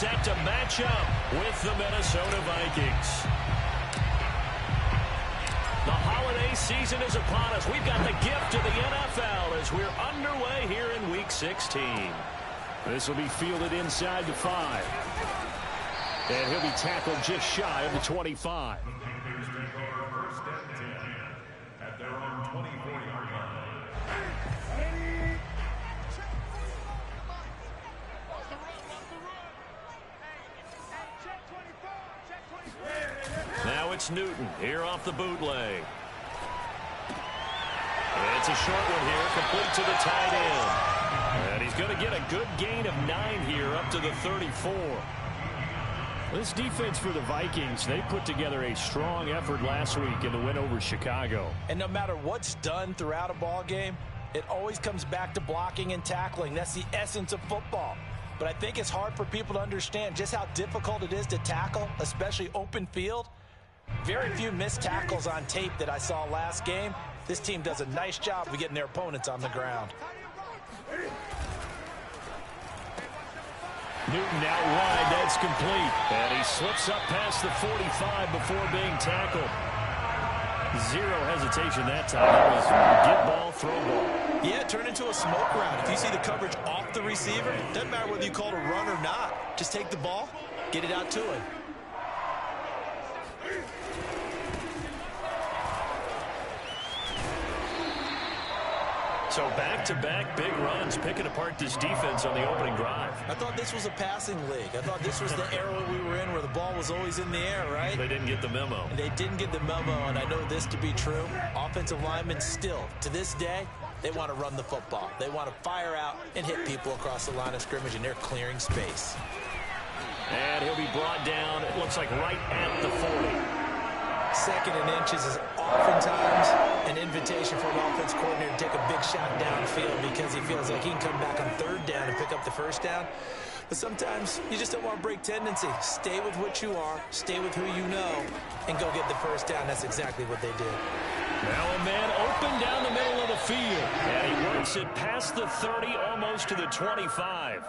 set to match up with the Minnesota Vikings. The holiday season is upon us. We've got the gift of the NFL as we're underway here in Week 16. This will be fielded inside the 5. And he'll be tackled just shy of the 25. Now it's Newton here off the bootleg. It's a short one here, complete to the tight end. And he's going to get a good gain of 9 here up to the 34. This defense for the Vikings, they put together a strong effort last week in the win over Chicago. And no matter what's done throughout a ball game, it always comes back to blocking and tackling. That's the essence of football. But I think it's hard for people to understand just how difficult it is to tackle, especially open field. Very few missed tackles on tape that I saw last game. This team does a nice job of getting their opponents on the ground. Newton out wide, that's complete. And he slips up past the 45 before being tackled. Zero hesitation that time. That was get ball, throw ball. Yeah, turn into a smoke route. If you see the coverage off the receiver, doesn't matter whether you call it a run or not. Just take the ball, get it out to him. So back-to-back big runs, picking apart this defense on the opening drive. I thought this was a passing league. I thought this was the era we were in where the ball was always in the air, right? They didn't get the memo. And they didn't get the memo, and I know this to be true. Offensive linemen still, to this day, they want to run the football. They want to fire out and hit people across the line of scrimmage, and they're clearing space. And he'll be brought down, it looks like right at the 40. Second and inches is oftentimes an invitation for an offense coordinator to take a big shot downfield because he feels like he can come back on third down and pick up the first down. But sometimes you just don't want to break tendency. Stay with what you are, stay with who you know, and go get the first down. That's exactly what they did. Now a man open down the middle of the field. And he works it past the 30, almost to the 25.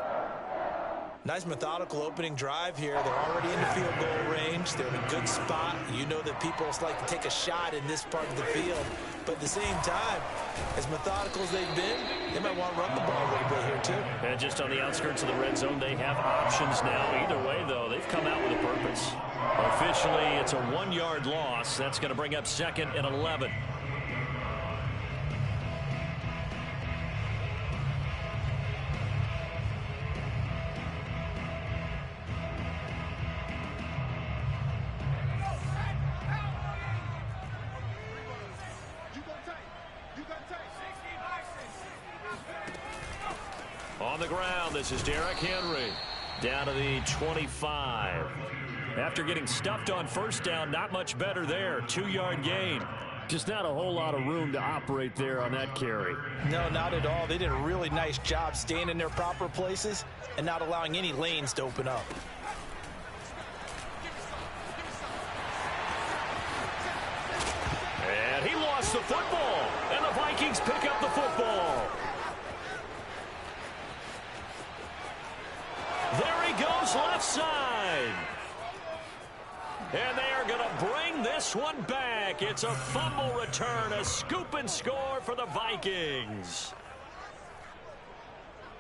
Nice methodical opening drive here. They're already in the field goal range. They're in a good spot. You know that people like to take a shot in this part of the field. But at the same time, as methodical as they've been, they might want to run the ball a little bit here too. And just on the outskirts of the red zone, they have options now. Either way, though, they've come out with a purpose. Officially, it's a 1-yard loss. That's going to bring up 2nd and 11. On the ground, this is Derrick Henry. Down to the 25. After getting stuffed on first down, not much better there. 2-yard gain. Just not a whole lot of room to operate there on that carry. No, not at all. They did a really nice job staying in their proper places and not allowing any lanes to open up. And he lost the football. And the Vikings pick up the football. There he goes, left side. And they are going to bring this one back. It's a fumble return, a scoop and score for the Vikings.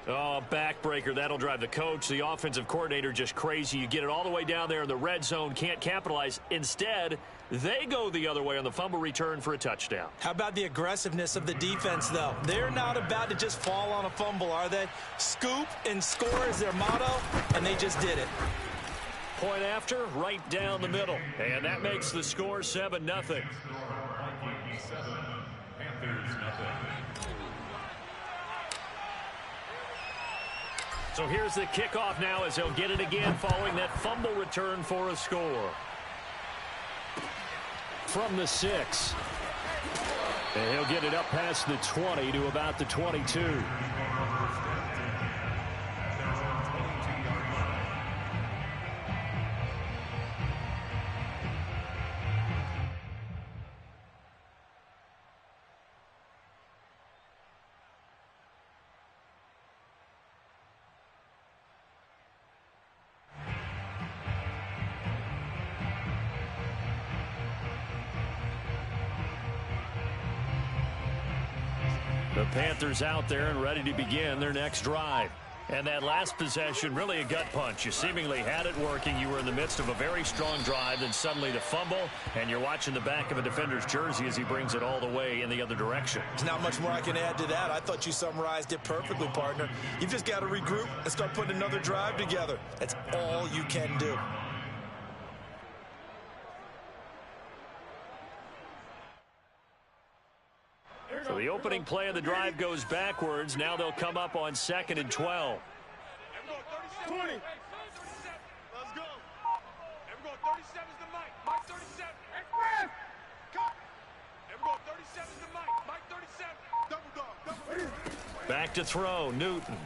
Oh, backbreaker. That'll drive the coach, the offensive coordinator, just crazy. You get it all the way down there in the red zone, can't capitalize. Instead, they go the other way on the fumble return for a touchdown. How about the aggressiveness of the defense, though? They're not about to just fall on a fumble, are they? Scoop and score is their motto, and they just did it. Point after, right down the middle. And that makes the score 7-0. So here's the kickoff now as he'll get it again following that fumble return for a score. From the 6. And he'll get it up past the 20 to about the 22. The Panthers out there and ready to begin their next drive. And that last possession, really a gut punch. You seemingly had it working. You were in the midst of a very strong drive, then suddenly the fumble, and you're watching the back of a defender's jersey as he brings it all the way in the other direction. There's not much more I can add to that. I thought you summarized it perfectly, partner. You've just got to regroup and start putting another drive together. That's all you can do. So the opening play of the drive goes backwards. Now they'll come up on 2nd and 12. 20. Let's go. Everyone, 37 is the mic. Mike 37. Cut. Everyone, 37 is the mic. Mike 37. Double dog. Back to throw. Newton.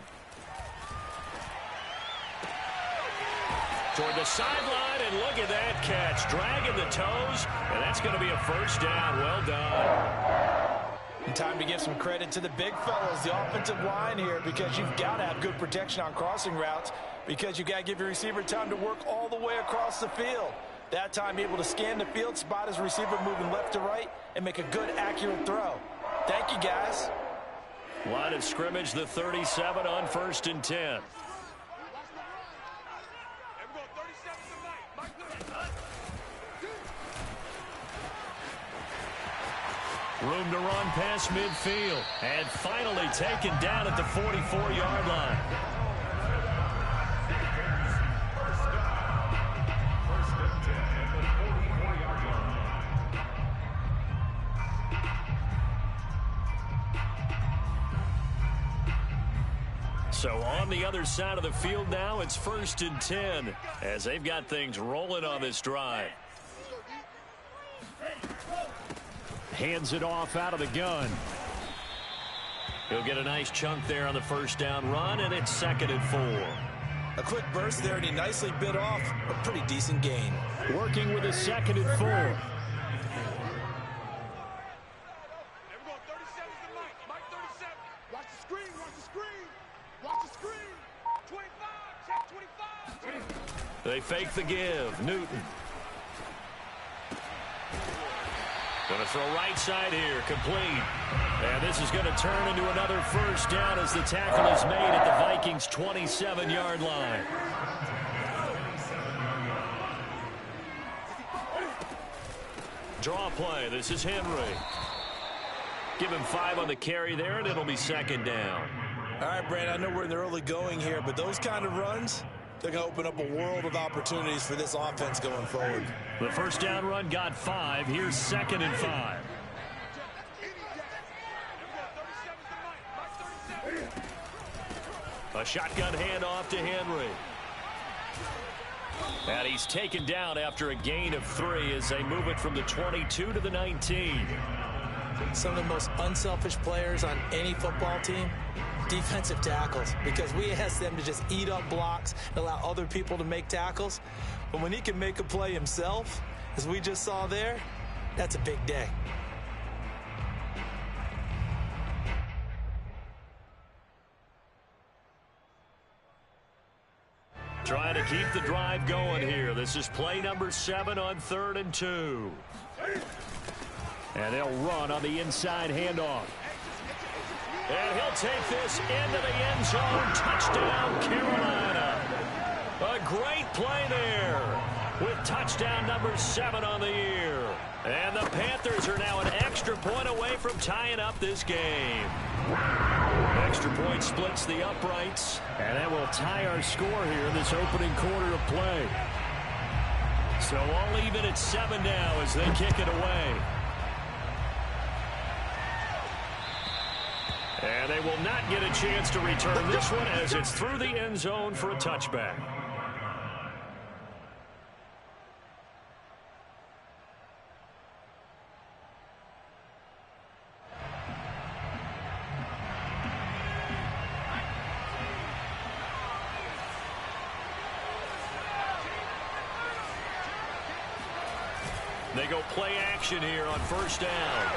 Toward the sideline, and look at that catch. Dragging the toes, and that's going to be a first down. Well done. And time to give some credit to the big fellas, the offensive line here, because you've got to have good protection on crossing routes, because you've got to give your receiver time to work all the way across the field. That time able to scan the field, spot his receiver moving left to right, and make a good, accurate throw. Thank you, guys. Line of scrimmage, the 37 on 1st and 10. Room to run past midfield. And finally taken down at the 44-yard line. So on the other side of the field now, it's 1st and 10 as they've got things rolling on this drive. Hands it off out of the gun. He'll get a nice chunk there on the first down run, and it's 2nd and 4. A quick burst there, and he nicely bit off a pretty decent gain. Working with a 2nd and 4. Everyone, 37 is the mic. Mike 37. Watch the screen. Watch the screen. Watch the screen. 25. Check 25. They fake the give. Newton. Going to throw right side here, complete. And this is going to turn into another first down as the tackle is made at the Vikings' 27-yard line. Draw play. This is Henry. Give him 5 on the carry there, and it'll be 2nd down. All right, Brandon, I know we're in the early going here, but those kind of runs, they're going to open up a world of opportunities for this offense going forward. The first down run got 5. Here's 2nd and 5. A shotgun handoff to Henry. And he's taken down after a gain of 3 as they move it from the 22 to the 19. Some of the most unselfish players on any football team, defensive tackles, because we ask them to just eat up blocks and allow other people to make tackles. But when he can make a play himself, as we just saw there, that's a big day. Trying to keep the drive going here. This is play number 7 on 3rd and 2. And they'll run on the inside handoff. And he'll take this into the end zone. Touchdown, Carolina. A great play there with touchdown number 7 on the year. And the Panthers are now an extra point away from tying up this game. Extra point splits the uprights. And that will tie our score here in this opening quarter of play. So all even at 7 now as they kick it away. And they will not get a chance to return this one as it's through the end zone for a touchback. They go play action here on first down.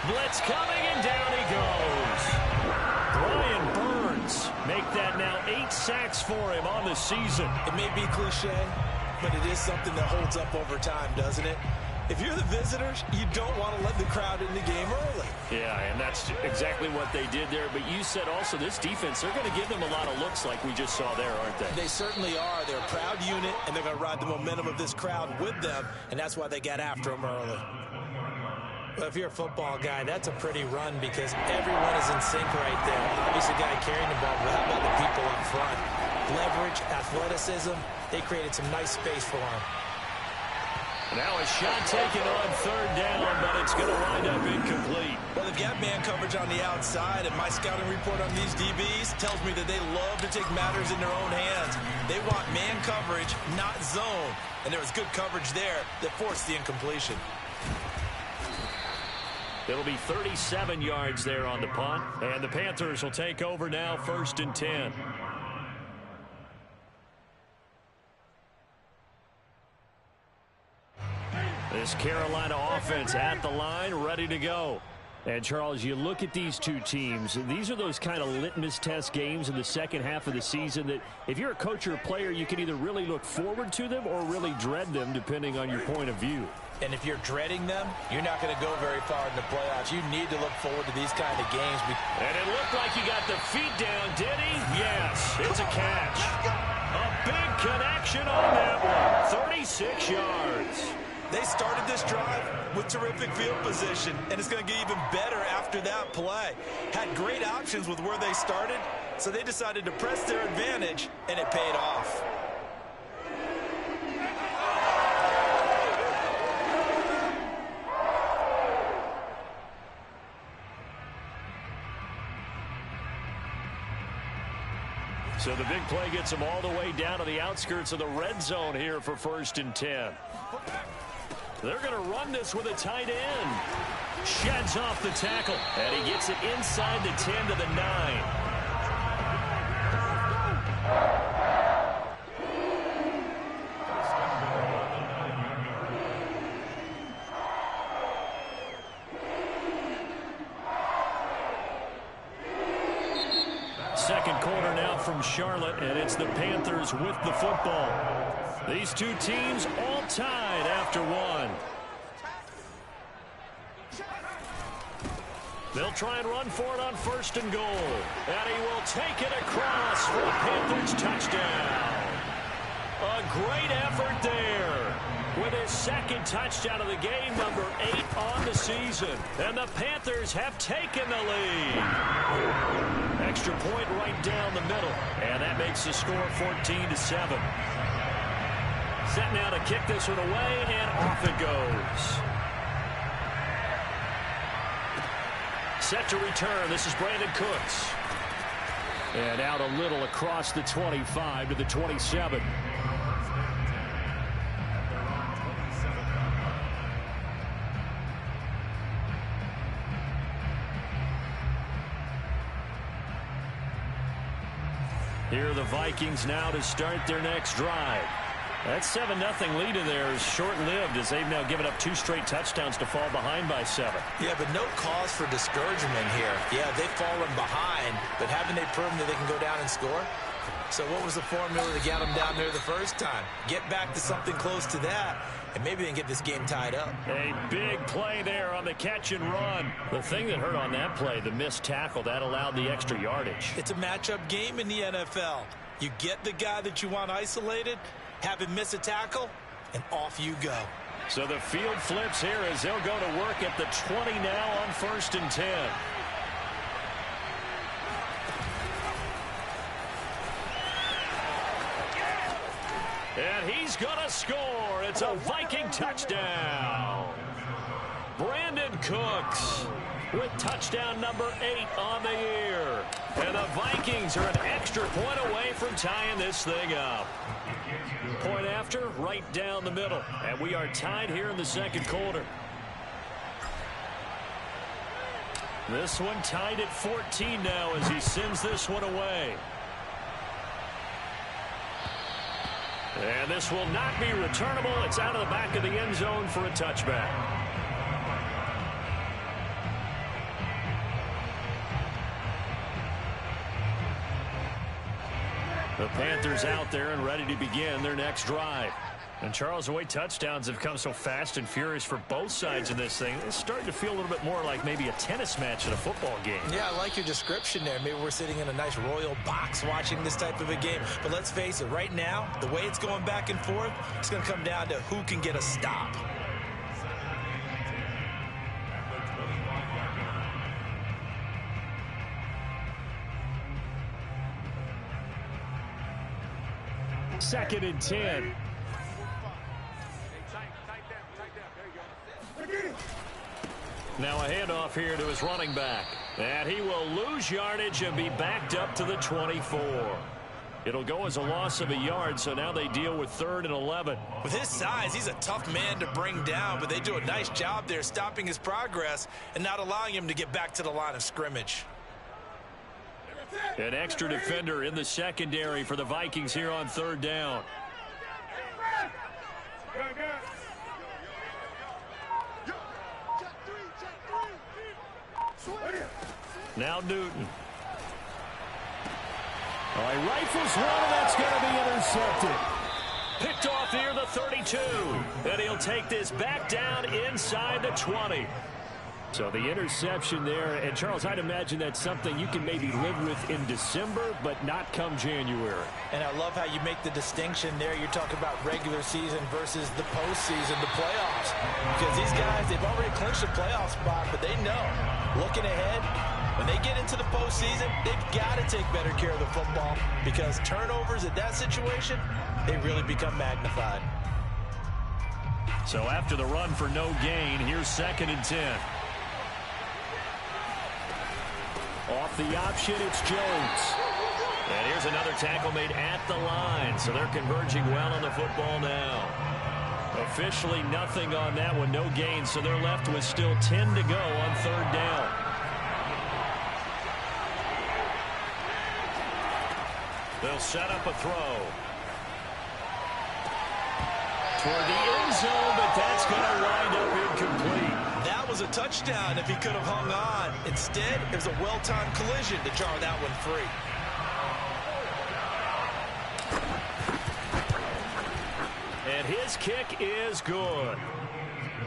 Blitz coming, and down he goes. Brian Burns make that now 8 sacks for him on the season. It may be cliche, but it is something that holds up over time, doesn't it? If you're the visitors, you don't want to let the crowd in the game early. Yeah, and that's exactly what they did there. But you said also this defense, they're going to give them a lot of looks like we just saw there, aren't they? They certainly are. They're a proud unit, and they're going to ride the momentum of this crowd with them, and that's why they got after them early. Well, if you're a football guy, that's a pretty run because everyone is in sync right there. Obviously, the guy carrying the ball, but how about the people up front? Leverage, athleticism, they created some nice space for him. Now a shot taken on third down, but it's going to wind up incomplete. Well, they've got man coverage on the outside, and my scouting report on these DBs tells me that they love to take matters in their own hands. They want man coverage, not zone. And there was good coverage there that forced the incompletion. It'll be 37 yards there on the punt, and the Panthers will take over now, 1st and 10. This Carolina offense at the line, ready to go. And, Charles, you look at these two teams, these are those kind of litmus test games in the second half of the season that if you're a coach or a player, you can either really look forward to them or really dread them, depending on your point of view. And if you're dreading them, you're not going to go very far in the playoffs. You need to look forward to these kind of games. And it looked like he got the feet down, did he? Yes, it's a catch. A big connection on that one. 36 yards. They started this drive with terrific field position, and it's going to get even better after that play. Had great options with where they started, so they decided to press their advantage, and it paid off. So the big play gets them all the way down to the outskirts of the red zone here for 1st and 10. They're going to run this with a tight end. Sheds off the tackle, and he gets it inside the 10 to the 9. Second quarter now from Charlotte, and it's the Panthers with the football. These two teams all tied after one. They'll try and run for it on 1st and goal. And he will take it across for a Panthers touchdown. A great effort there with his second touchdown of the game, number 8 on the season. And the Panthers have taken the lead. Extra point right down the middle. And that makes the score 14-7. Set now to kick this one away, and off it goes. Set to return. This is Brandon Cooks. And out a little across the 25 to the 27. Here are the Vikings now to start their next drive. That 7-0 lead in there is short-lived as they've now given up 2 straight touchdowns to fall behind by 7. Yeah, but no cause for discouragement here. Yeah, they've fallen behind, but haven't they proven that they can go down and score? So what was the formula to get them down there the first time? Get back to something close to that, and maybe they can get this game tied up. A big play there on the catch and run. The thing that hurt on that play, the missed tackle, that allowed the extra yardage. It's a matchup game in the NFL. You get the guy that you want isolated, have him miss a tackle, and off you go. So the field flips here as they'll go to work at the 20 now on 1st and 10. And he's going to score. It's a Viking touchdown. Brandon Cooks with touchdown number 8 on the year. And the Vikings are an extra point away from tying this thing up. Point after, right down the middle. And we are tied here in the second quarter. This one tied at 14 now as he sends this one away. And this will not be returnable. It's out of the back of the end zone for a touchback. The Panthers out there and ready to begin their next drive. And Charles, the way touchdowns have come so fast and furious for both sides in this thing, it's starting to feel a little bit more like maybe a tennis match in a football game. Yeah, I like your description there. Maybe we're sitting in a nice royal box watching this type of a game. But let's face it, right now, the way it's going back and forth, it's going to come down to who can get a stop. Second and 10. Now a handoff here to his running back. And he will lose yardage and be backed up to the 24. It'll go as a loss of a yard, so now they deal with 3rd and 11. With his size, he's a tough man to bring down, but they do a nice job there stopping his progress and not allowing him to get back to the line of scrimmage. An extra defender in the secondary for the Vikings here on 3rd down. Now Newton. All right, rifles one, and that's going to be intercepted. Picked off near the 32. And he'll take this back down inside the 20. So the interception there, and Charles, I'd imagine that's something you can maybe live with in December, but not come January. And I love how you make the distinction there. You're talking about regular season versus the postseason, the playoffs. Because these guys, they've already clinched a playoff spot, but they know, looking ahead, when they get into the postseason, they've got to take better care of the football because turnovers in that situation, they really become magnified. So after the run for no gain, here's 2nd and 10. Off the option, it's Jones. And here's another tackle made at the line. So they're converging well on the football now. Officially nothing on that one, no gain. So they're left with still 10 to go on 3rd down. They'll set up a throw. Toward the end zone, but that's going to wind up incomplete. That was a touchdown if he could have hung on. Instead, it was a well-timed collision to jar that one free. And his kick is good.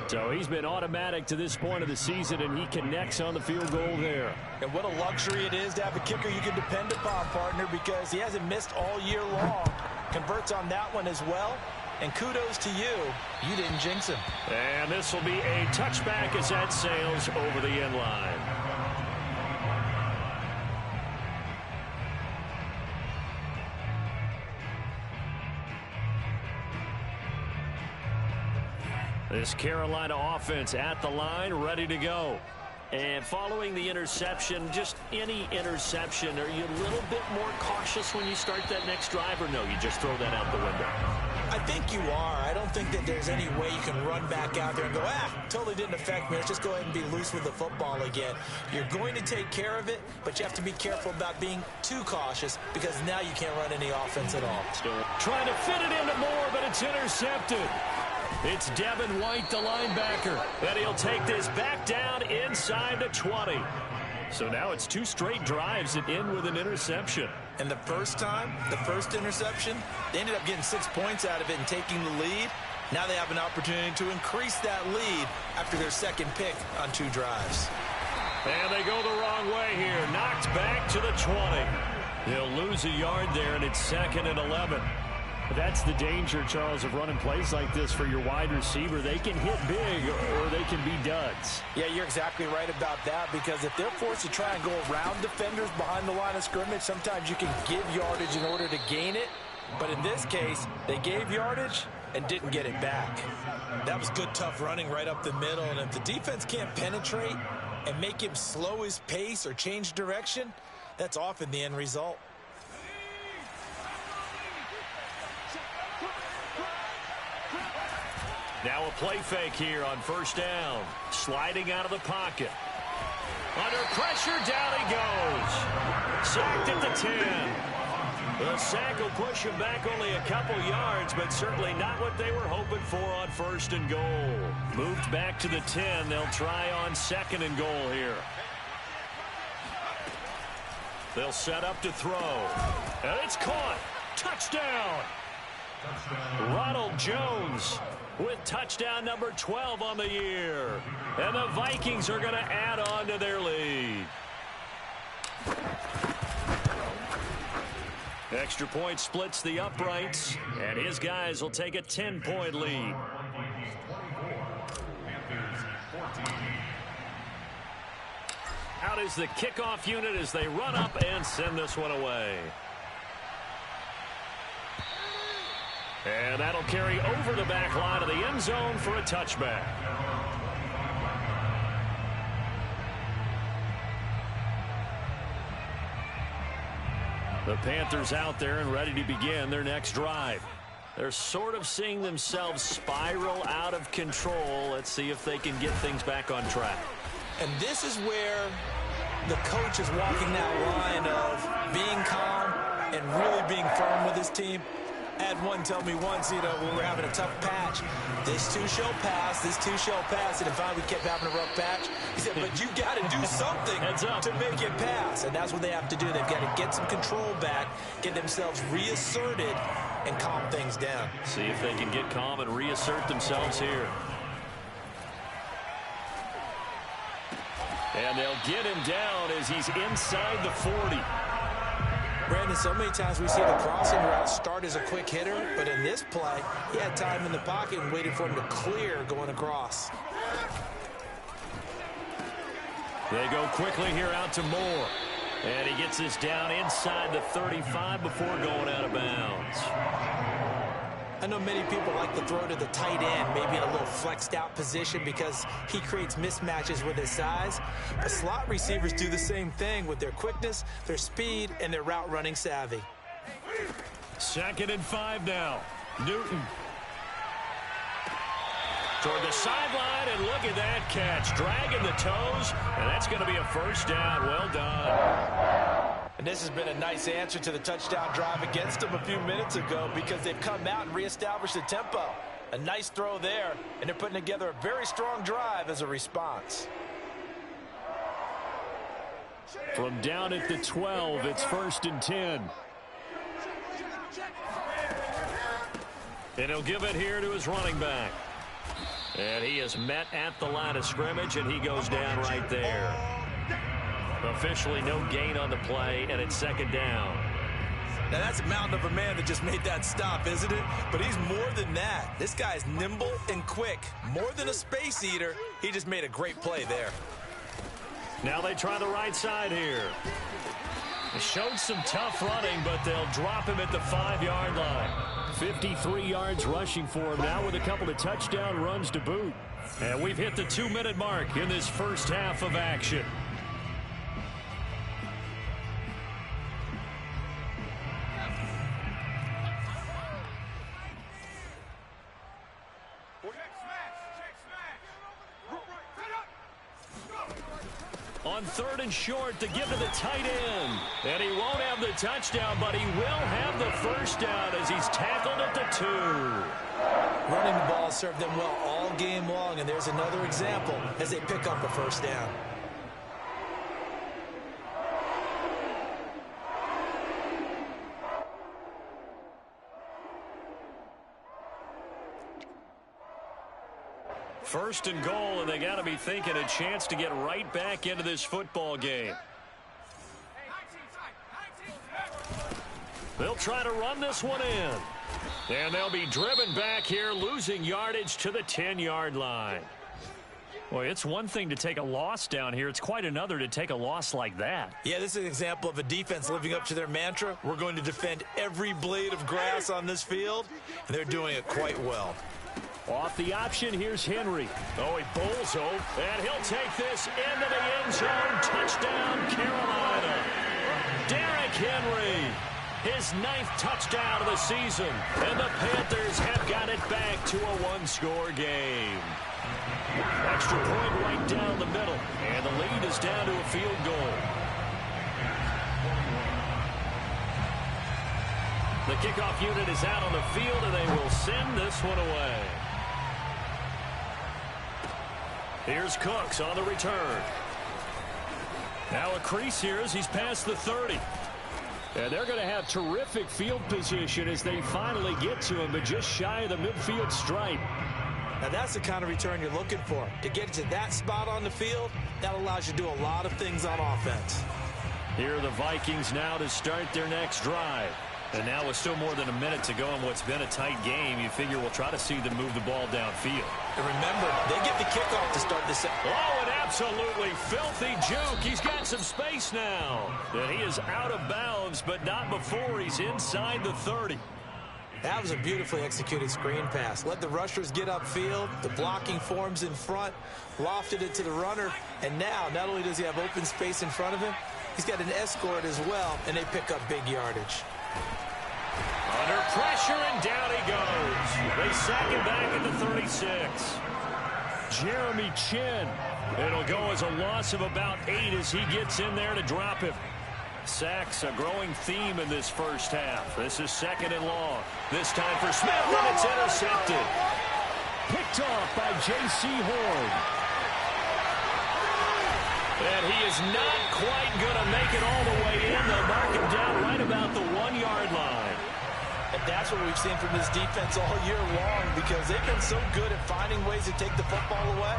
So he's been automatic to this point of the season, and he connects on the field goal there. And what a luxury it is to have a kicker you can depend upon, partner, because he hasn't missed all year long. Converts on that one as well. And kudos to you. You didn't jinx him. And this will be a touchback as that sails over the end line. This Carolina offense at the line, ready to go. And following the interception, just any interception, are you a little bit more cautious when you start that next drive, or no, you just throw that out the window? I think you are. I don't think that there's any way you can run back out there and go, totally didn't affect me. Let's just go ahead and be loose with the football again. You're going to take care of it, but you have to be careful about being too cautious because now you can't run any offense at all. Still trying to fit it into Moore, but it's intercepted. It's Devin White, the linebacker, and he'll take this back down inside the 20. So now it's 2 straight drives that end with an interception. And the first time, the first interception, they ended up getting 6 points out of it and taking the lead. Now they have an opportunity to increase that lead after their second pick on 2 drives. And they go the wrong way here. Knocked back to the 20. They'll lose a yard there, and it's 2nd and 11. That's the danger, Charles, of running plays like this for your wide receiver. They can hit big or they can be duds. Yeah, you're exactly right about that because if they're forced to try and go around defenders behind the line of scrimmage, sometimes you can give yardage in order to gain it. But in this case, they gave yardage and didn't get it back. That was good, tough running right up the middle. And if the defense can't penetrate and make him slow his pace or change direction, that's often the end result. Now a play fake here on 1st down. Sliding out of the pocket. Under pressure, down he goes. Sacked at the 10. The sack will push him back only a couple yards, but certainly not what they were hoping for on 1st and goal. Moved back to the 10. They'll try on 2nd and goal here. They'll set up to throw. And it's caught. Touchdown! Ronald Jones with touchdown number 12 on the year. And the Vikings are going to add on to their lead. Extra point splits the uprights, and his guys will take a 10-point lead. Out is the kickoff unit as they run up and send this one away. And that'll carry over the back line of the end zone for a touchback. The Panthers out there and ready to begin their next drive. They're sort of seeing themselves spiral out of control. Let's see if they can get things back on track. And this is where the coach is walking that line of being calm and really being firm with his team. I had one tell me once, when we were having a tough patch, this too shall pass, this too shall pass, and finally we kept having a rough patch. He said, but you got to do something to make it pass, and that's what they have to do. They've got to get some control back, get themselves reasserted, and calm things down. See if they can get calm and reassert themselves here. And they'll get him down as he's inside the 40. Brandon, so many times we see the crossing route start as a quick hitter, but in this play, he had time in the pocket and waited for him to clear going across. They go quickly here out to Moore. And he gets this down inside the 35 before going out of bounds. I know many people like to throw to the tight end, maybe in a little flexed out position because he creates mismatches with his size. But slot receivers do the same thing with their quickness, their speed, and their route running savvy. 2nd and 5 now. Newton. Toward the sideline, and look at that catch. Dragging the toes, and that's going to be a first down. Well done. And this has been a nice answer to the touchdown drive against them a few minutes ago because they've come out and reestablished the tempo. A nice throw there, and they're putting together a very strong drive as a response. From down at the 12, it's 1st and 10. And he'll give it here to his running back. And he is met at the line of scrimmage, and he goes down right there. Officially no gain on the play, and it's 2nd down. Now that's a mountain of a man that just made that stop, isn't it? But he's more than that. This guy's nimble and quick. More than a space eater, he just made a great play there. Now they try the right side here. They showed some tough running, but they'll drop him at the 5-yard line. 53 yards rushing for him now with a couple of touchdown runs to boot. And we've hit the 2-minute mark in this first half of action. On 3rd and short to give to the tight end. And he won't have the touchdown, but he will have the first down as he's tackled at the 2. Running the ball served them well all game long, and there's another example as they pick up a first down. First and goal, and they got to be thinking a chance to get right back into this football game. They'll try to run this one in. And they'll be driven back here, losing yardage to the 10-yard line. Boy, it's one thing to take a loss down here. It's quite another to take a loss like that. Yeah, this is an example of a defense living up to their mantra. We're going to defend every blade of grass on this field, and they're doing it quite well. Off the option, here's Henry. Oh, he bowls over, and he'll take this into the end zone. Touchdown, Carolina. Derrick Henry, his 9th touchdown of the season. And the Panthers have got it back to a 1-score game. Extra point right down the middle, and the lead is down to a field goal. The kickoff unit is out on the field, and they will send this one away. Here's Cooks on the return. Now a crease here as he's past the 30. And they're going to have terrific field position as they finally get to him, but just shy of the midfield stripe. Now that's the kind of return you're looking for. To get to that spot on the field, that allows you to do a lot of things on offense. Here are the Vikings now to start their next drive. And now with still more than a minute to go in what's been a tight game, you figure we'll try to see them move the ball downfield. And remember, they get the kickoff to start this. Oh, an absolutely filthy juke. He's got some space now. And he is out of bounds, but not before he's inside the 30. That was a beautifully executed screen pass. Let the rushers get upfield. The blocking forms in front. Lofted it to the runner. And now, not only does he have open space in front of him, he's got an escort as well, and they pick up big yardage. Under pressure, and down he goes. They sack him back at the 36. Jeremy Chin. It'll go as a loss of about 8 as he gets in there to drop him. Sacks, a growing theme in this first half. This is 2nd and long. This time for Smith, and it's intercepted. Picked off by J.C. Horn. And he is not quite going to make it all the way in. They'll mark him down right about the 1-yard line. And that's what we've seen from this defense all year long, because they've been so good at finding ways to take the football away.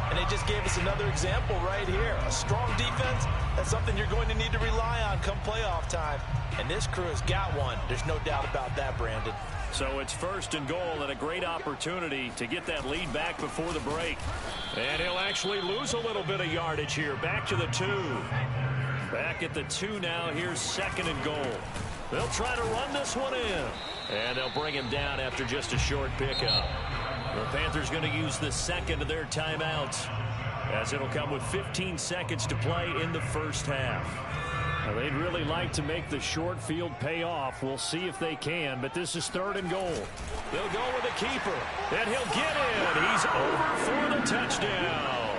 And they just gave us another example right here. A strong defense, that's something you're going to need to rely on come playoff time. And this crew has got one. There's no doubt about that, Brandon. So it's 1st and goal and a great opportunity to get that lead back before the break. And he'll actually lose a little bit of yardage here. Back to the 2. Back at the 2 now. Here's 2nd and goal. They'll try to run this one in. And they'll bring him down after just a short pickup. The Panthers going to use the 2nd of their timeouts, as it'll come with 15 seconds to play in the first half. Well, they'd really like to make the short field pay off. We'll see if they can, but this is 3rd and goal. They'll go with the keeper, and he'll get in. He's over for the touchdown.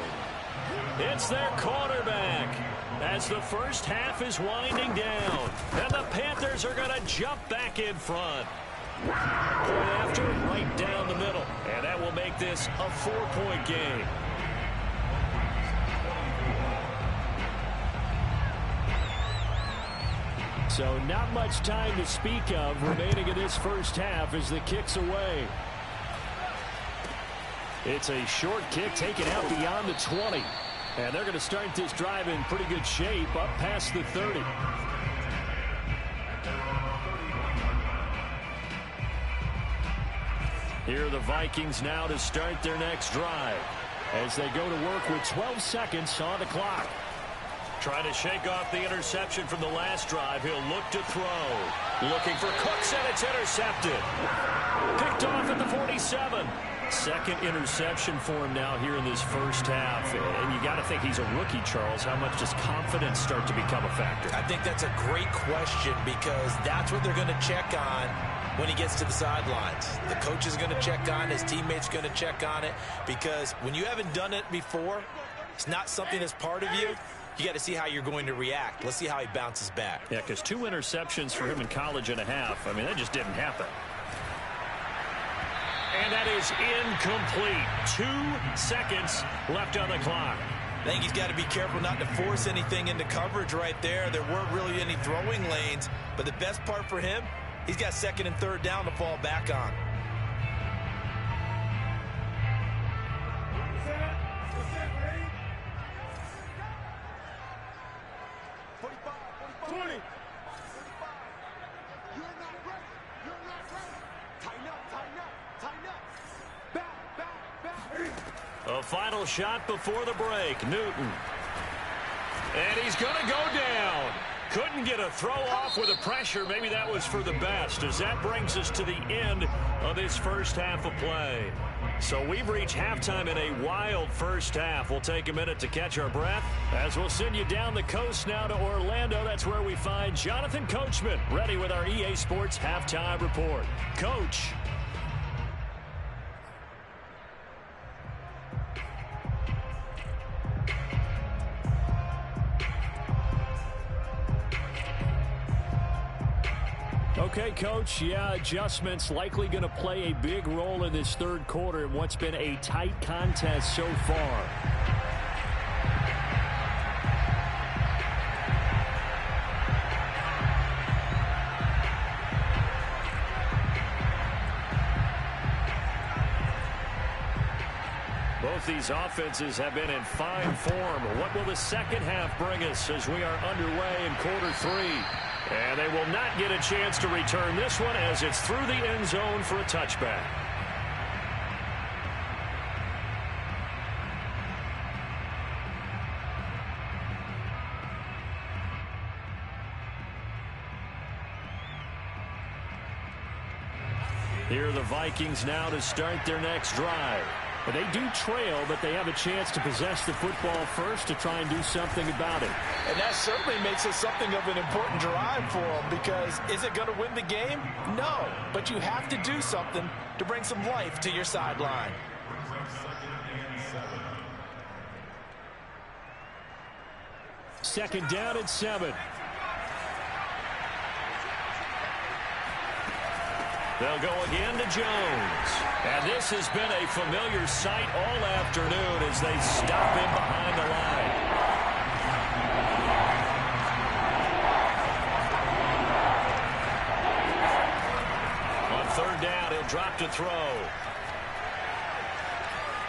It's their quarterback as the first half is winding down, and the Panthers are going to jump back in front. Point after, right down the middle, and that will make this a 4-point game. So not much time to speak of remaining in this first half as the kick's away. It's a short kick taken out beyond the 20. And they're going to start this drive in pretty good shape up past the 30. Here are the Vikings now to start their next drive, as they go to work with 12 seconds on the clock. Trying to shake off the interception from the last drive. He'll look to throw. Looking for Cooks, and it's intercepted. Picked off at the 47. 2nd interception for him now here in this first half. And you got to think he's a rookie, Charles. How much does confidence start to become a factor? I think that's a great question, because that's what they're going to check on when he gets to the sidelines. The coach is going to check on it. His teammates going to check on it, because when you haven't done it before, it's not something that's part of you. You got to see how you're going to react. Let's see how he bounces back. Yeah, because 2 interceptions for him in college and a half. I mean, that just didn't happen. And that is incomplete. 2 seconds left on the clock. I think he's got to be careful not to force anything into coverage right there. There weren't really any throwing lanes, but the best part for him, he's got 2nd and 3rd down to fall back on. A final shot before the break. Newton. And he's going to go down. Couldn't get a throw off with the pressure. Maybe that was for the best, as that brings us to the end of this first half of play. So we've reached halftime in a wild first half. We'll take a minute to catch our breath, as we'll send you down the coast now to Orlando. That's where we find Jonathan Coachman, ready with our EA Sports Halftime Report. Coach. Okay, Coach, yeah, adjustments likely going to play a big role in this 3rd quarter in what's been a tight contest so far. Both these offenses have been in fine form. What will the second half bring us as we are underway in quarter 3? And they will not get a chance to return this one as it's through the end zone for a touchback. Here are the Vikings now to start their next drive. But they do trail, but they have a chance to possess the football first to try and do something about it. And that certainly makes it something of an important drive for them, because is it going to win the game? No, but you have to do something to bring some life to your sideline. Second down and 7. They'll go again to Jones. And this has been a familiar sight all afternoon as they stop him behind the line. On third down, he'll drop to throw.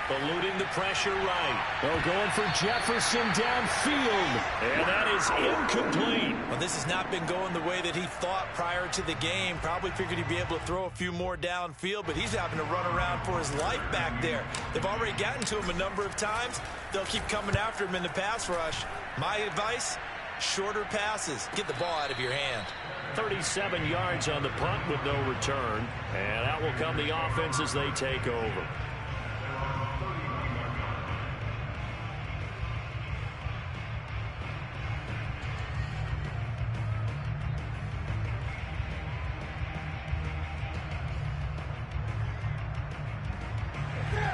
Eluding the pressure right. They're going for Jefferson downfield. And that is incomplete. Well, this has not been going the way that he thought prior to the game. Probably figured he'd be able to throw a few more downfield, but he's having to run around for his life back there. They've already gotten to him a number of times. They'll keep coming after him in the pass rush. My advice, shorter passes. Get the ball out of your hand. 37 yards on the punt with no return. And out will come the offense as they take over.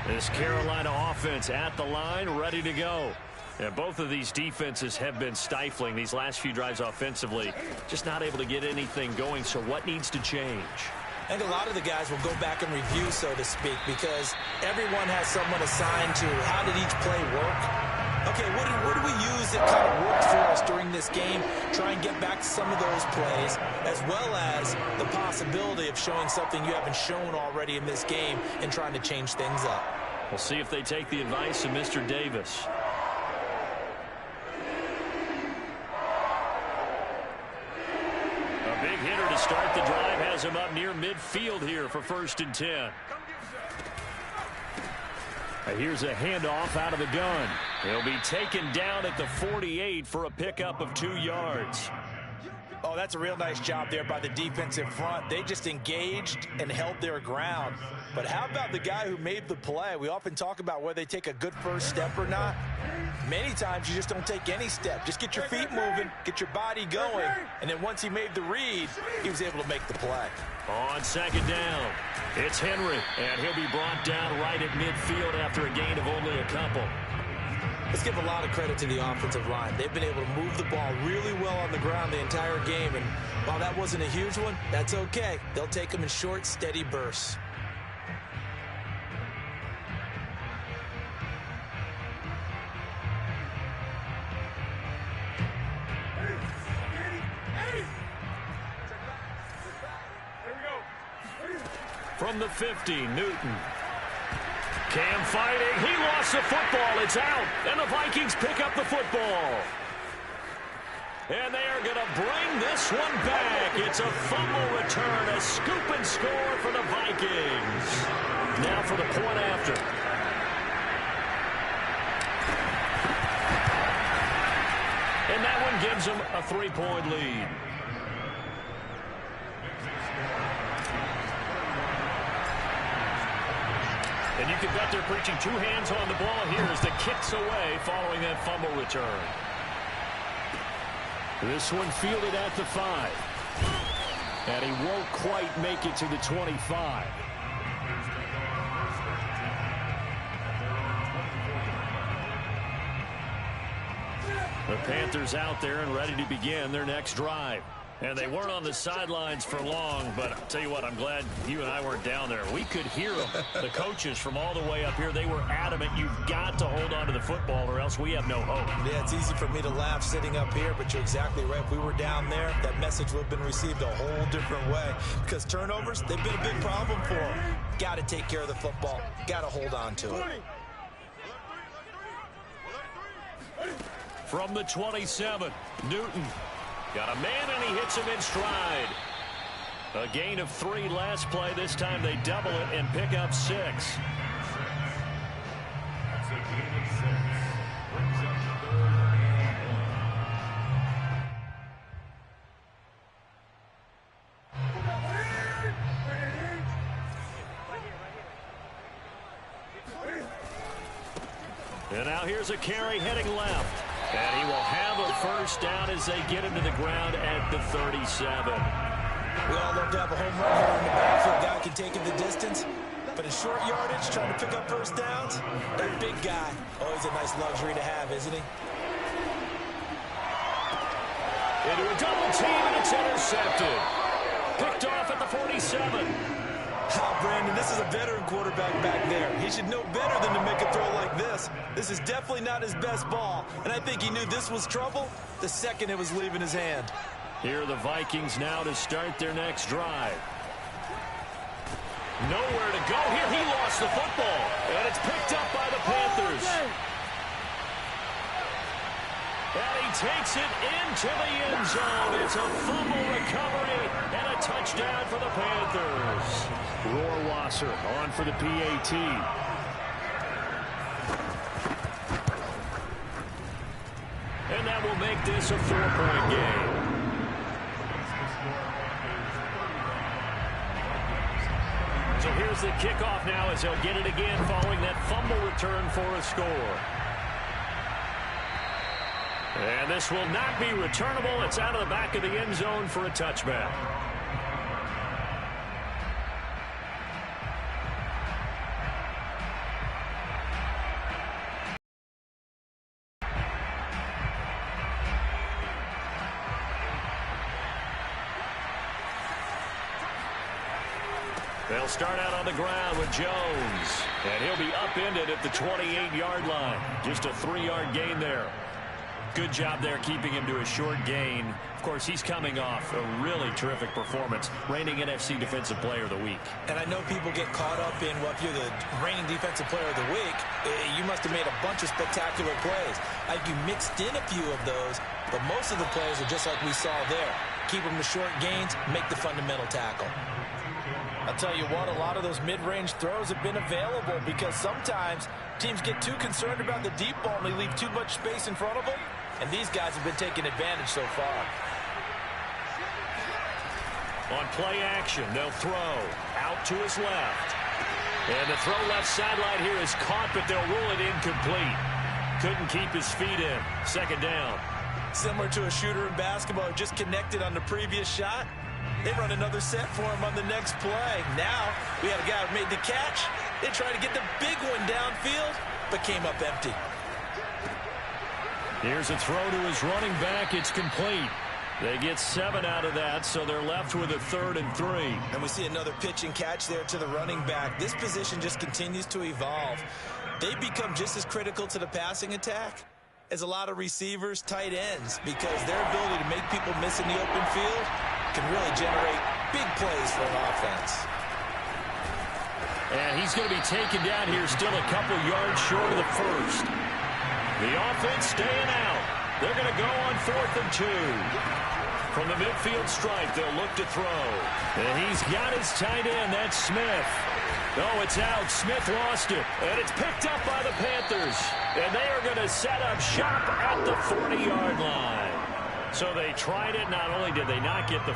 This Carolina offense at the line, ready to go. And both of these defenses have been stifling these last few drives offensively. Just not able to get anything going, so what needs to change? I think a lot of the guys will go back and review, so to speak, because everyone has someone assigned to how did each play work. Okay, what do we use that kind of worked for us during this game? Try and get back to some of those plays, as well as the possibility of showing something you haven't shown already in this game and trying to change things up. We'll see if they take the advice of Mr. Davis. A big hitter to start the drive has him up near midfield here for 1st and 10. Here's a handoff out of the gun. He'll be taken down at the 48 for a pickup of 2 yards. Oh, that's a real nice job there by the defensive front. They just engaged and held their ground. But how about the guy who made the play? We often talk about whether they take a good first step or not. Many times you just don't take any step. Just get your feet moving, get your body going. And then once he made the read, he was able to make the play. On second down, it's Henry, and he'll be brought down right at midfield after a gain of only a couple. Let's give a lot of credit to the offensive line. They've been able to move the ball really well on the ground the entire game. And while that wasn't a huge one, that's okay. They'll take them in short, steady bursts. From the 50, Newton. Cam fighting. He lost the football. It's out. And the Vikings pick up the football. And they are going to bring this one back. It's a fumble return. A scoop and score for the Vikings. Now for the point after. And that one gives them a 3-point lead. And you can bet they're preaching 2 hands on the ball here as the kick's away following that fumble return. This one fielded at the 5. And he won't quite make it to the 25. The Panthers out there and ready to begin their next drive. And they weren't on the sidelines for long, but I'll tell you what, I'm glad you and I weren't down there. We could hear them, the coaches from all the way up here. They were adamant, you've got to hold on to the football or else we have no hope. Yeah, it's easy for me to laugh sitting up here, but you're exactly right. If we were down there, that message would have been received a whole different way. Because turnovers, they've been a big problem for them. Got to take care of the football. Got to hold on to it. From the 27, Newton. Got a man, and he hits him in stride. A gain of 3 last play. This time they double it and pick up 6. That's a gain of 6. Brings up 3rd and 1. And now here's a carry heading left. And he will have a first down as they get him to the ground at the 37. We all love to have a home run hitter in the backfield. Guy can take it the distance. But in short yardage, trying to pick up first downs, that big guy, always a nice luxury to have, isn't he? Into a double team, and it's intercepted. Picked off at the 47. Brandon, this is a veteran quarterback back there. He should know better than to make a throw like this. This is definitely not his best ball, and I think he knew this was trouble the second it was leaving his hand. Here are the Vikings now to start their next drive. Nowhere to go here. He lost the football, and it's picked up by the Panthers. And he takes it into the end zone. It's a fumble recovery and a touchdown for the Panthers. Rohrwasser on for the PAT. And that will make this a 4-point game. So here's the kickoff now as they'll get it again following that fumble return for a score. And this will not be returnable. It's out of the back of the end zone for a touchback. They'll start out on the ground with Jones. And he'll be upended at the 28-yard line. Just a 3-yard gain there. Good job there keeping him to a short gain. Of course, he's coming off a really terrific performance. Reigning NFC Defensive Player of the Week. And I know people get caught up in, well, if you're the reigning Defensive Player of the Week, you must have made a bunch of spectacular plays. I think you mixed in a few of those, but most of the plays are just like we saw there. Keep them to short gains, make the fundamental tackle. I'll tell you what, a lot of those mid-range throws have been available because sometimes teams get too concerned about the deep ball and they leave too much space in front of them. And these guys have been taking advantage so far. On play action, they'll throw out to his left. And the throw left sideline here is caught, but they'll rule it incomplete. Couldn't keep his feet in. Second down. Similar to a shooter in basketball who just connected on the previous shot. They run another set for him on the next play. Now, we had a guy who made the catch. They tried to get the big one downfield, but came up empty. Here's a throw to his running back. It's complete. They get 7 out of that, so they're left with a 3rd and 3. And we see another pitch and catch there to the running back. This position just continues to evolve. They become just as critical to the passing attack as a lot of receivers, tight ends, because their ability to make people miss in the open field can really generate big plays for an offense. And he's going to be taken down here still a couple yards short of the first. The offense staying out. They're going to go on 4th and 2. From the midfield stripe, they'll look to throw. And he's got his tight end. That's Smith. Oh, it's out. Smith lost it. And it's picked up by the Panthers. And they are going to set up shop at the 40-yard line. So they tried it. Not only did they not get the...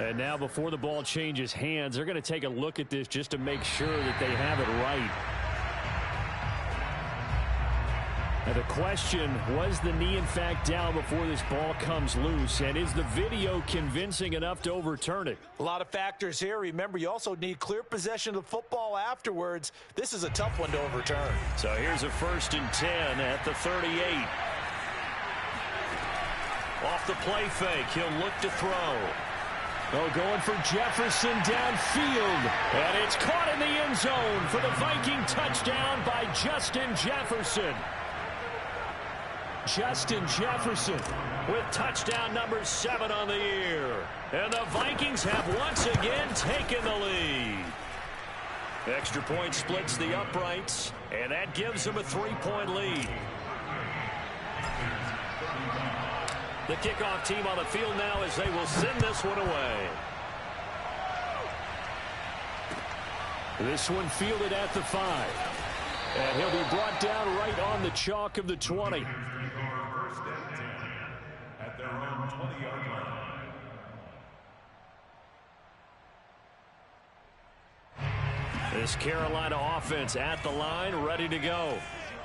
And now before the ball changes hands, they're going to take a look at this just to make sure that they have it right. Now the question, was the knee in fact down before this ball comes loose? And is the video convincing enough to overturn it? A lot of factors here. Remember, you also need clear possession of the football afterwards. This is a tough one to overturn. So here's a 1st and 10 at the 38. Off the play fake, he'll look to throw. Oh, going for Jefferson downfield. And it's caught in the end zone for the Viking touchdown by Justin Jefferson. Justin Jefferson with touchdown number 7 on the year. And the Vikings have once again taken the lead. Extra point splits the uprights, and that gives them a 3-point lead. The kickoff team on the field now as they will send this one away. This one fielded at the 5. And he'll be brought down right on the chalk of the 20. At their own 20-yard line. This Carolina offense at the line, ready to go.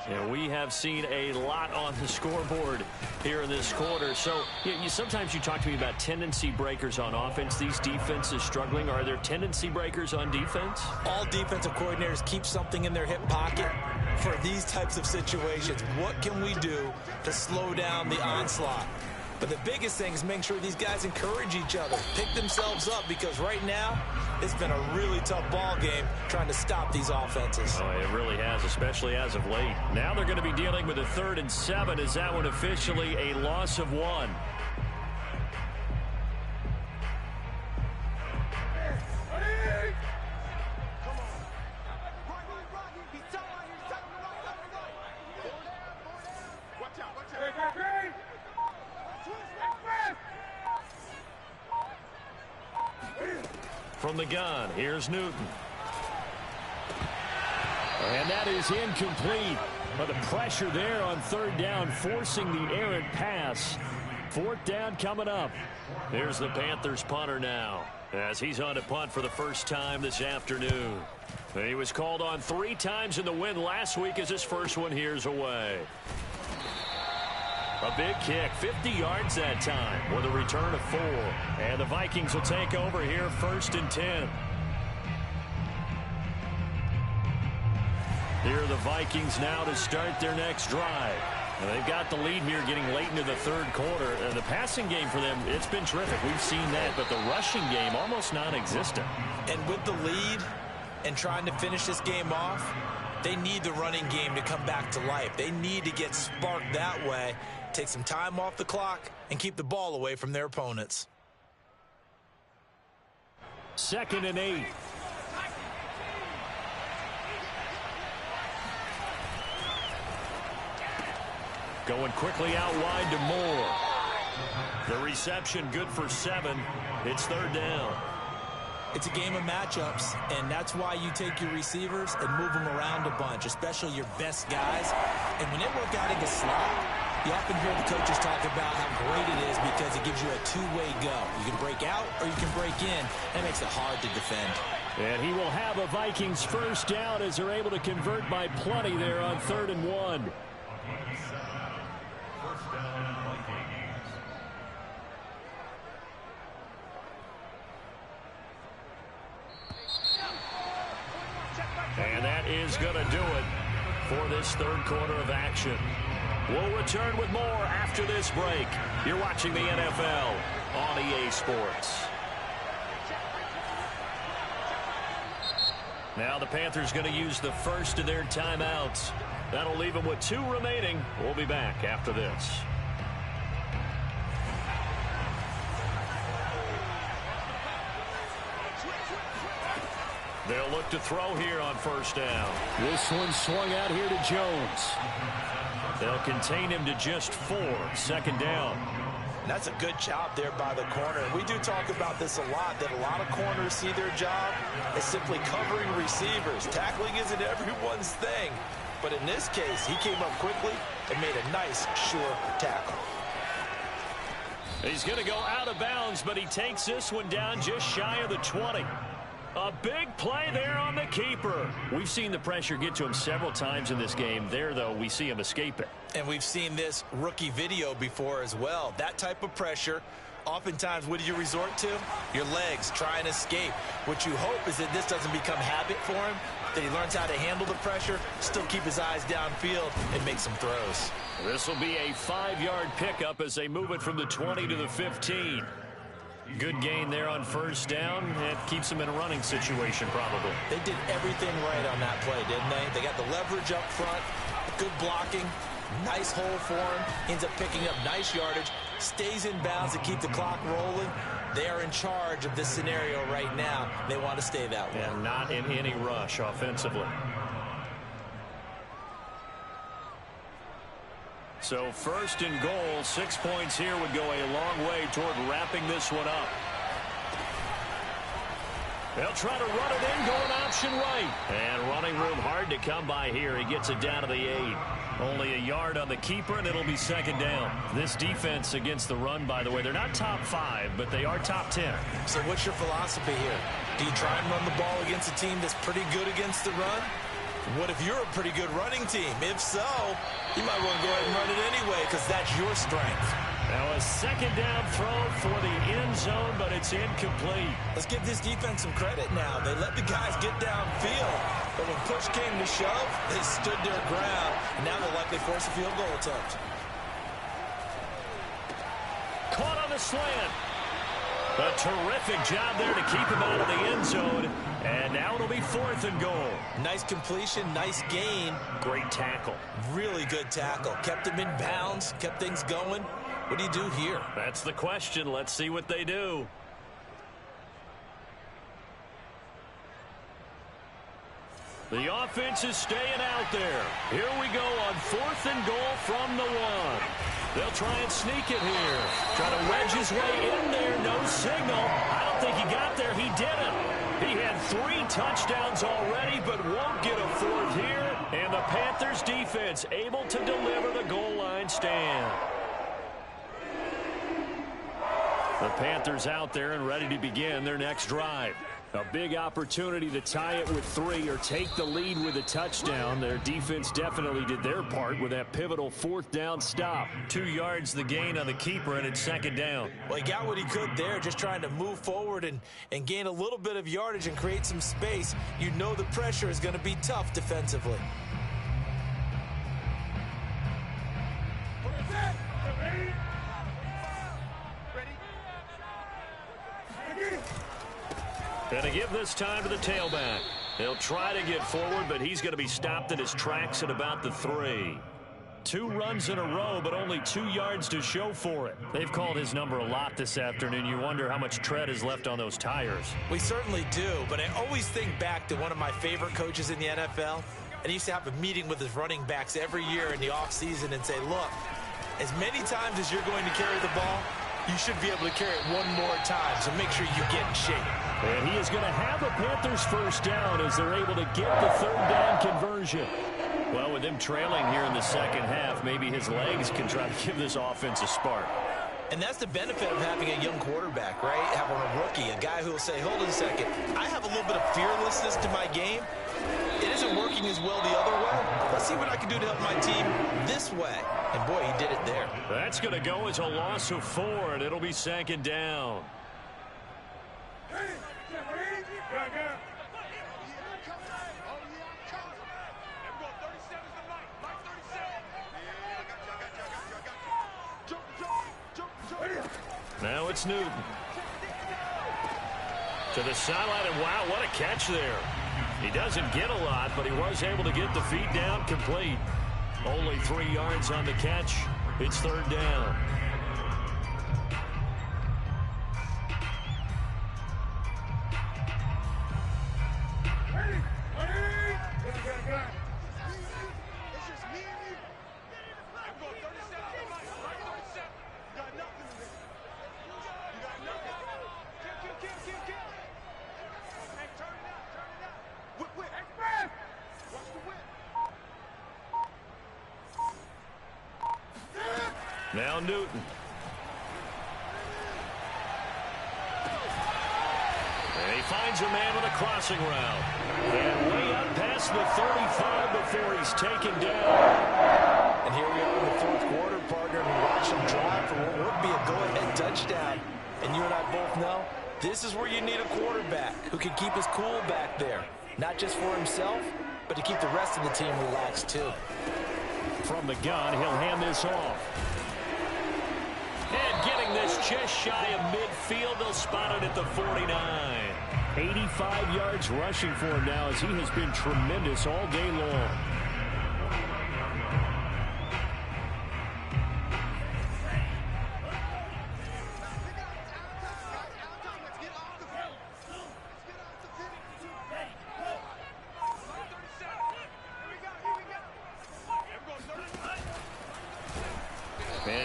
And we have seen a lot on the scoreboard here in this quarter. So sometimes you talk to me about tendency breakers on offense. These defenses struggling. Are there tendency breakers on defense? All defensive coordinators keep something in their hip pocket for these types of situations. What can we do to slow down the onslaught? But the biggest thing is making sure these guys encourage each other, pick themselves up, because right now it's been a really tough ball game trying to stop these offenses. Oh, it really has, especially as of late. Now they're going to be dealing with a 3rd and 7. Is that one officially a loss of 1? From the gun, here's Newton. And that is incomplete. But the pressure there on 3rd down, forcing the errant pass. 4th down coming up. Here's the Panthers punter now, as he's on to punt for the first time this afternoon. He was called on 3 times in the win last week as his first one here's away. A big kick, 50 yards that time with a return of 4. And the Vikings will take over here 1st and 10. Here are the Vikings now to start their next drive. And they've got the lead here getting late into the 3rd quarter. And the passing game for them, it's been terrific. We've seen that. But the rushing game, almost non-existent. And with the lead and trying to finish this game off, they need the running game to come back to life. They need to get sparked that way, take some time off the clock, and keep the ball away from their opponents. 2nd and 8. Going quickly out wide to Moore. The reception good for 7. It's 3rd down. It's a game of matchups, and that's why you take your receivers and move them around a bunch, especially your best guys. And when they work out in the slot, you often hear the coaches talk about how great it is because it gives you a two-way go. You can break out or you can break in. That makes it hard to defend. And he will have a Vikings 1st down as they're able to convert by plenty there on 3rd and 1. And that is going to do it for this 3rd quarter of action. We'll return with more after this break. You're watching the NFL on EA Sports. Now the Panthers going to use the first of their timeouts. That'll leave them with 2 remaining. We'll be back after this. They'll look to throw here on 1st down. This one swung out here to Jones. They'll contain him to just 4. 2nd down. That's a good job there by the corner. We do talk about this a lot, that a lot of corners see their job as simply covering receivers. Tackling isn't everyone's thing. But in this case, he came up quickly and made a nice, sure tackle. He's going to go out of bounds, but he takes this one down just shy of the 20. A big play there on the keeper. We've seen the pressure get to him several times in this game. There, though, we see him escape it. And we've seen this rookie video before as well. That type of pressure, oftentimes, what do you resort to? Your legs, try and escape. What you hope is that this doesn't become habit for him, that he learns how to handle the pressure, still keep his eyes downfield, and make some throws. This will be a 5-yard pickup as they move it from the 20 to the 15. Good gain there on 1st down. It keeps them in a running situation, probably. They did everything right on that play, didn't they? They got the leverage up front, good blocking, nice hole for him, ends up picking up nice yardage, stays in bounds to keep the clock rolling. They are in charge of this scenario right now. They want to stay that way. And not in any rush offensively. So first and goal, 6 points here would go a long way toward wrapping this one up. They'll try to run it in, going option right. And running room hard to come by here. He gets it down to the 8. Only a yard on the keeper, and it'll be second down. This defense against the run, by the way, they're not top 5, but they are top 10. So what's your philosophy here? Do you try and run the ball against a team that's pretty good against the run? What if you're a pretty good running team? If so, you might want to go ahead and run it anyway because that's your strength. Now a second down throw for the end zone, but it's incomplete. Let's give this defense some credit now. They let the guys get downfield, but when push came to shove, they stood their ground, and now they'll likely force a field goal attempt. Caught on the slant. A terrific job there to keep him out of the end zone, and now it'll be fourth and goal. Nice completion, nice gain. Great tackle. Really good tackle. Kept him in bounds, kept things going. What do you do here? That's the question. Let's see what they do. The offense is staying out there. Here we go on fourth and goal from the 1. They'll try and sneak it here. Try to wedge his way in there. No signal. I don't think he got there. He didn't. He had 3 touchdowns already, but won't get a 4th here. And the Panthers defense able to deliver the goal line stand. The Panthers out there and ready to begin their next drive. A big opportunity to tie it with 3 or take the lead with a touchdown. Their defense definitely did their part with that pivotal 4th down stop. 2 yards the gain on the keeper, and it's second down. Well, he got what he could there, just trying to move forward and gain a little bit of yardage and create some space. You know the pressure is going to be tough defensively. And to give this time to the tailback. He'll try to get forward, but he's going to be stopped in his tracks at about the 3. 2 runs in a row, but only 2 yards to show for it. They've called his number a lot this afternoon. You wonder how much tread is left on those tires. We certainly do, but I always think back to one of my favorite coaches in the NFL. And he used to have a meeting with his running backs every year in the offseason and say, look, as many times as you're going to carry the ball, you should be able to carry it one more time, so make sure you get in shape. And he is going to have a Panthers first down as they're able to get the 3rd down conversion. Well, with them trailing here in the second half, maybe his legs can try to give this offense a spark. And that's the benefit of having a young quarterback, right? Having a rookie, a guy who will say, hold on a second, I have a little bit of fearlessness to my game. It isn't working as well the other way. Let's see what I can do to help my team this way. And boy, he did it there. That's going to go as a loss of 4, and it'll be second down. Now it's Newton. To the sideline, and wow, what a catch there. He doesn't get a lot, but he was able to get the feet down complete. Only 3 yards on the catch. It's 3rd down. Now Newton. And he finds a man with a crossing route. And way up past the 35 before he's taken down. And here we are in the 4th quarter, partner, and we watch him drive for what would be a go-ahead touchdown. And you and I both know this is where you need a quarterback who can keep his cool back there. Not just for himself, but to keep the rest of the team relaxed too. From the gun, he'll hand this off. And getting this just shy of midfield, they'll spot it at the 49. 85 yards rushing for him now as he has been tremendous all day long.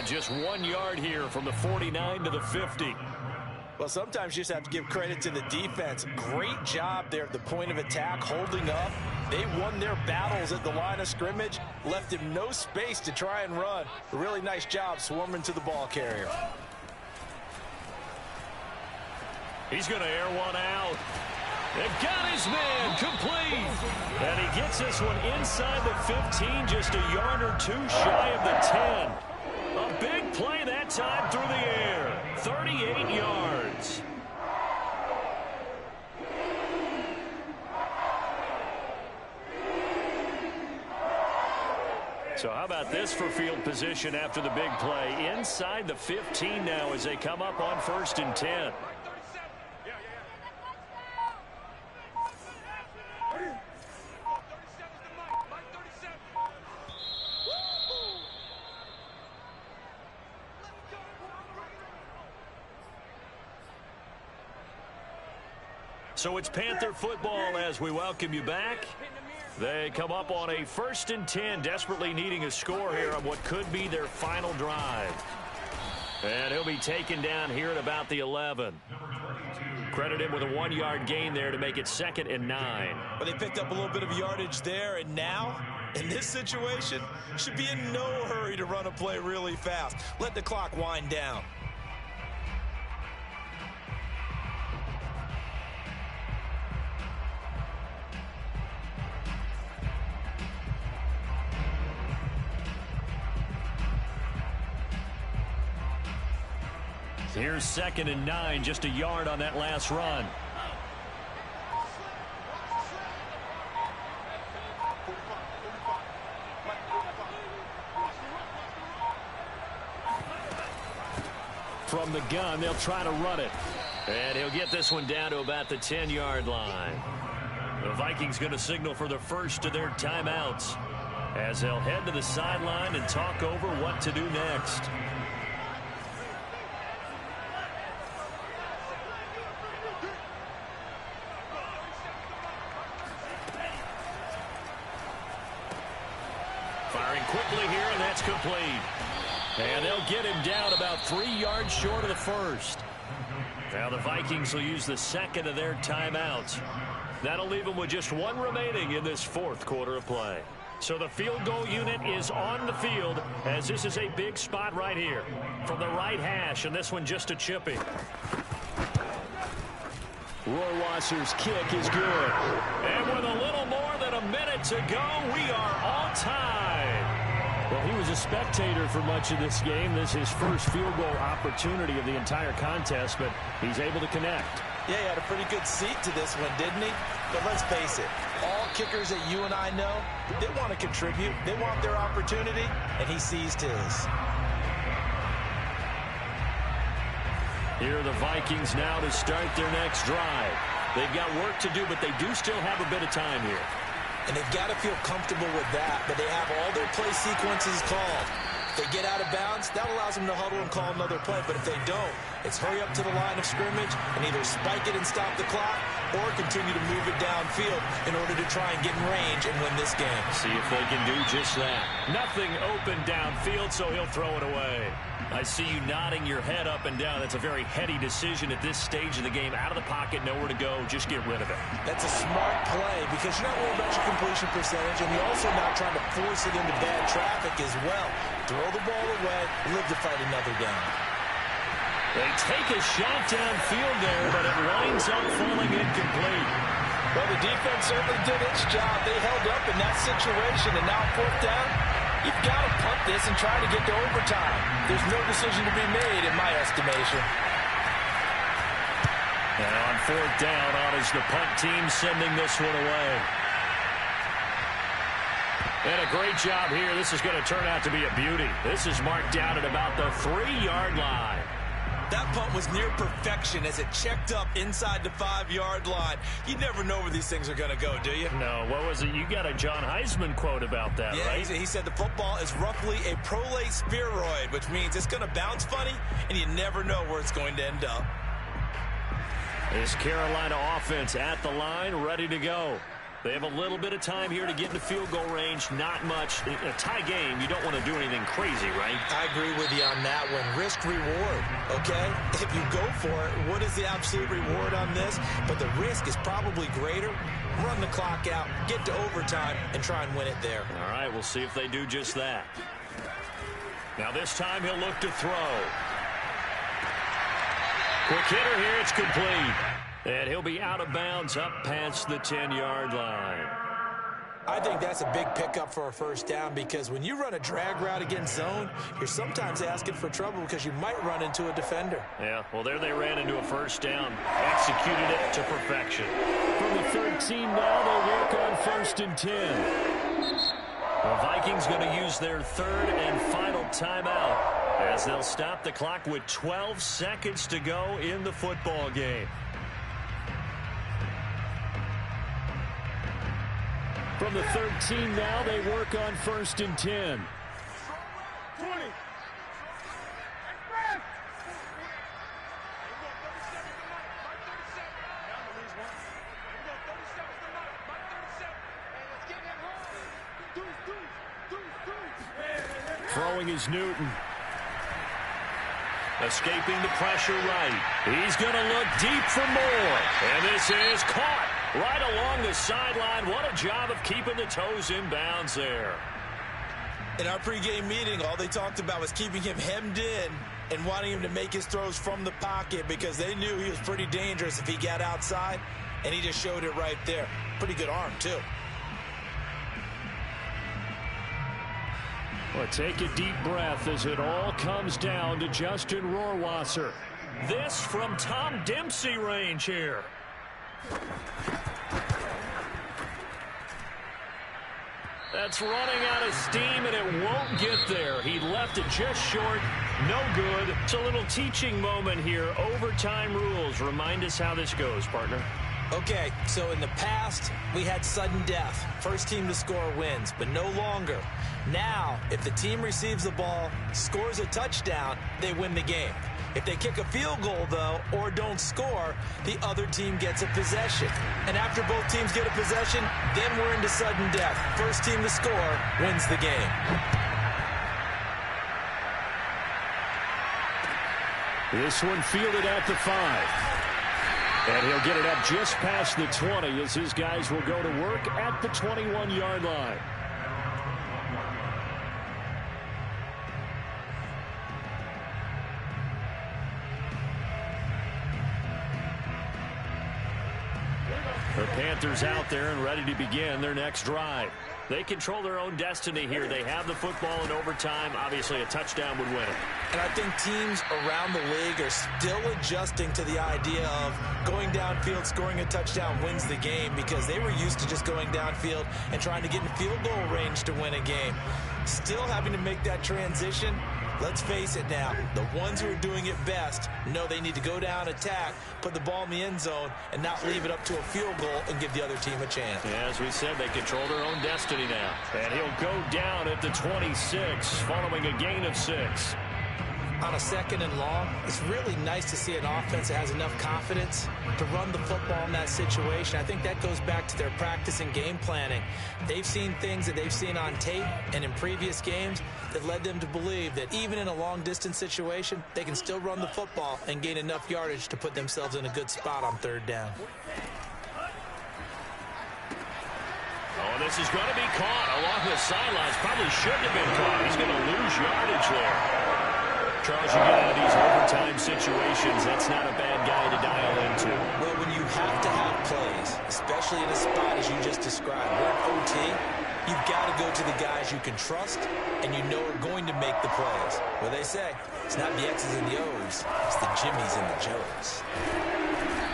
just 1 yard here from the 49 to the 50. Well, sometimes you just have to give credit to the defense. Great job there at the point of attack, holding up. They won their battles at the line of scrimmage, left him no space to try and run. A really nice job swarming to the ball carrier. He's going to air one out. They've got his man complete. And he gets this one inside the 15, just a yard or two shy of the 10. A big play that time through the air. 38 yards. So how about this for field position after the big play? Inside the 15 now as they come up on 1st and 10. So it's Panther football as we welcome you back. They come up on a 1st and 10, desperately needing a score here on what could be their final drive. And he'll be taken down here at about the 11. Credit him with a 1-yard gain there to make it 2nd and 9. But they picked up a little bit of yardage there, and now, in this situation, should be in no hurry to run a play really fast. Let the clock wind down. Here's 2nd and 9, just a yard on that last run. From the gun, they'll try to run it. And he'll get this one down to about the 10-yard line. The Vikings going to signal for the first of their timeouts as they'll head to the sideline and talk over what to do next. Firing quickly here, and that's complete. And they'll get him down about 3 yards short of the first. Now the Vikings will use the 2nd of their timeouts. That'll leave them with just 1 remaining in this 4th quarter of play. So the field goal unit is on the field as this is a big spot right here. From the right hash, and this one just a chipping. Rohrwasser's kick is good. And with a little more than a minute to go, we are all tied. Well, he was a spectator for much of this game. This is his first field goal opportunity of the entire contest, but he's able to connect. Yeah, he had a pretty good seat to this one, didn't he? But let's face it, all kickers that you and I know, they want to contribute. They want their opportunity, and he seized his. Here are the Vikings now to start their next drive. They've got work to do, but they do still have a bit of time here. And they've got to feel comfortable with that, but they have all their play sequences called. If they get out of bounds, that allows them to huddle and call another play. But if they don't, it's hurry up to the line of scrimmage and either spike it and stop the clock or continue to move it downfield in order to try and get in range and win this game. See if they can do just that. Nothing open downfield, so he'll throw it away. I see you nodding your head up and down. That's a very heady decision at this stage of the game. Out of the pocket, nowhere to go. Just get rid of it. That's a smart play because you're not worried about your completion percentage, and you're also not trying to force it into bad traffic as well. Throw the ball away, live to fight another down. They take a shot downfield there, but it winds up falling incomplete. Well, the defense certainly did its job. They held up in that situation, and now 4th down. You've got to punt this and try to get to overtime. There's no decision to be made in my estimation. And on 4th down, on is the punt team sending this one away. And a great job here. This is going to turn out to be a beauty. This is marked out at about the 3-yard line. That punt was near perfection as it checked up inside the 5-yard line. You never know where these things are going to go, do you? No, what was it? You got a John Heisman quote about that, yeah, right? He said the football is roughly a prolate spheroid, which means it's going to bounce funny, and you never know where it's going to end up. This Carolina offense at the line, ready to go. They have a little bit of time here to get into field goal range. Not much. In a tie game, you don't want to do anything crazy, right? I agree with you on that one. Risk reward, okay? If you go for it, what is the absolute reward on this? But the risk is probably greater. Run the clock out, get to overtime, and try and win it there. All right, we'll see if they do just that. Now this time he'll look to throw. Quick hitter here, it's complete. And he'll be out of bounds up past the 10-yard line. I think that's a big pickup for a first down because when you run a drag route against zone, you're sometimes asking for trouble because you might run into a defender. Yeah, well, there they ran into a first down. Executed it to perfection. From the 13 now, they work on 1st and 10. The Vikings going to use their third and final timeout as they'll stop the clock with 12 seconds to go in the football game. From the 13 now, they work on 1st and 10. 20. Throwing is Newton. Escaping the pressure right. He's going to look deep for more. And this is caught right along the sideline. What a job of keeping the toes in bounds there. In our pregame meeting, all they talked about was keeping him hemmed in and wanting him to make his throws from the pocket because they knew he was pretty dangerous if he got outside, and he just showed it right there. Pretty good arm, too. Well, take a deep breath as it all comes down to Justin Rohrwasser. This from Tom Dempsey range here. That's running out of steam, and it won't get there. He left it just short. No good. It's a little teaching moment here. Overtime rules. Remind us how this goes, partner. Okay, so in the past, we had sudden death. First team to score wins, but no longer. Now, if the team receives the ball, scores a touchdown, they win the game. If they kick a field goal, though, or don't score, the other team gets a possession. And after both teams get a possession, then we're into sudden death. First team to score wins the game. This one fielded at the 5. And he'll get it up just past the 20 as his guys will go to work at the 21-yard line. The Panthers out there and ready to begin their next drive. They control their own destiny here. They have the football in overtime. Obviously, a touchdown would win it. And I think teams around the league are still adjusting to the idea of going downfield, scoring a touchdown wins the game because they were used to just going downfield and trying to get in field goal range to win a game. Still having to make that transition. Let's face it now, the ones who are doing it best know they need to go down, attack, put the ball in the end zone, and not leave it up to a field goal and give the other team a chance. Yeah, as we said, they control their own destiny now. And he'll go down at the 26, following a gain of 6. On a 2nd and long, it's really nice to see an offense that has enough confidence to run the football in that situation. I think that goes back to their practice and game planning. They've seen things that they've seen on tape and in previous games that led them to believe that even in a long-distance situation, they can still run the football and gain enough yardage to put themselves in a good spot on 3rd down. Oh, this is going to be caught along the sidelines. Probably shouldn't have been caught. He's going to lose yardage there. Charles, you get into these overtime situations, that's not a bad guy to dial into. Well, when you have to have plays, especially in a spot as you just described, we're in OT, you've got to go to the guys you can trust and you know are going to make the plays. What they say, it's not the X's and the O's, it's the Jimmies and the Joes.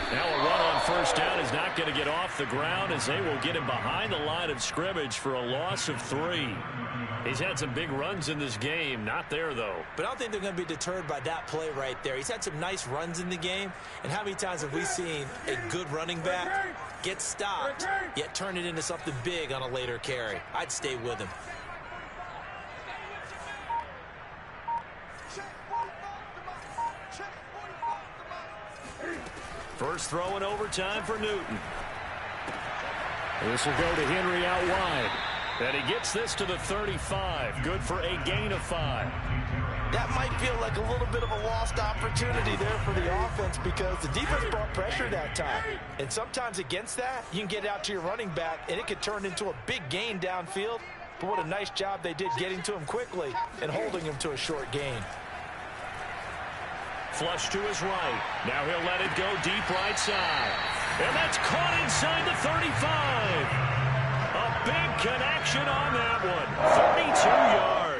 Now a run on 1st down is not going to get off the ground as they will get him behind the line of scrimmage for a loss of 3. He's had some big runs in this game. Not there, though. But I don't think they're going to be deterred by that play right there. He's had some nice runs in the game. And how many times have we seen a good running back get stopped, yet turn it into something big on a later carry? I'd stay with him. First throw in overtime for Newton. This will go to Henry out wide. And he gets this to the 35. Good for a gain of 5. That might feel like a little bit of a lost opportunity there for the offense because the defense brought pressure that time. And sometimes against that, you can get out to your running back, and it could turn into a big gain downfield. But what a nice job they did getting to him quickly and holding him to a short gain. Flush to his right. Now he'll let it go deep right side. And that's caught inside the 35. A big connection on that one. 32 yards.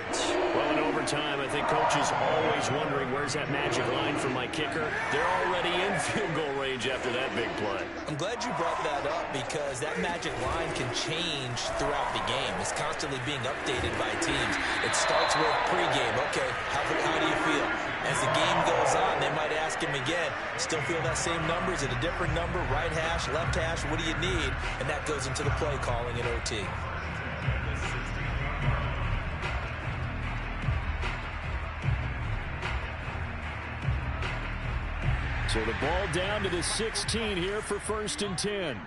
Well, in overtime, I think Coach is always wondering where's that magic line for my kicker. They're already in field goal range after that big play. I'm glad you brought that up because that magic line can change throughout the game. It's constantly being updated by teams. It starts with pregame. Okay, how do you feel? As the game goes on, they might ask him again, still feel that same number? Is it a different number? Right hash, left hash, what do you need? And that goes into the play calling in OT. So the ball down to the 16 here for 1st and 10.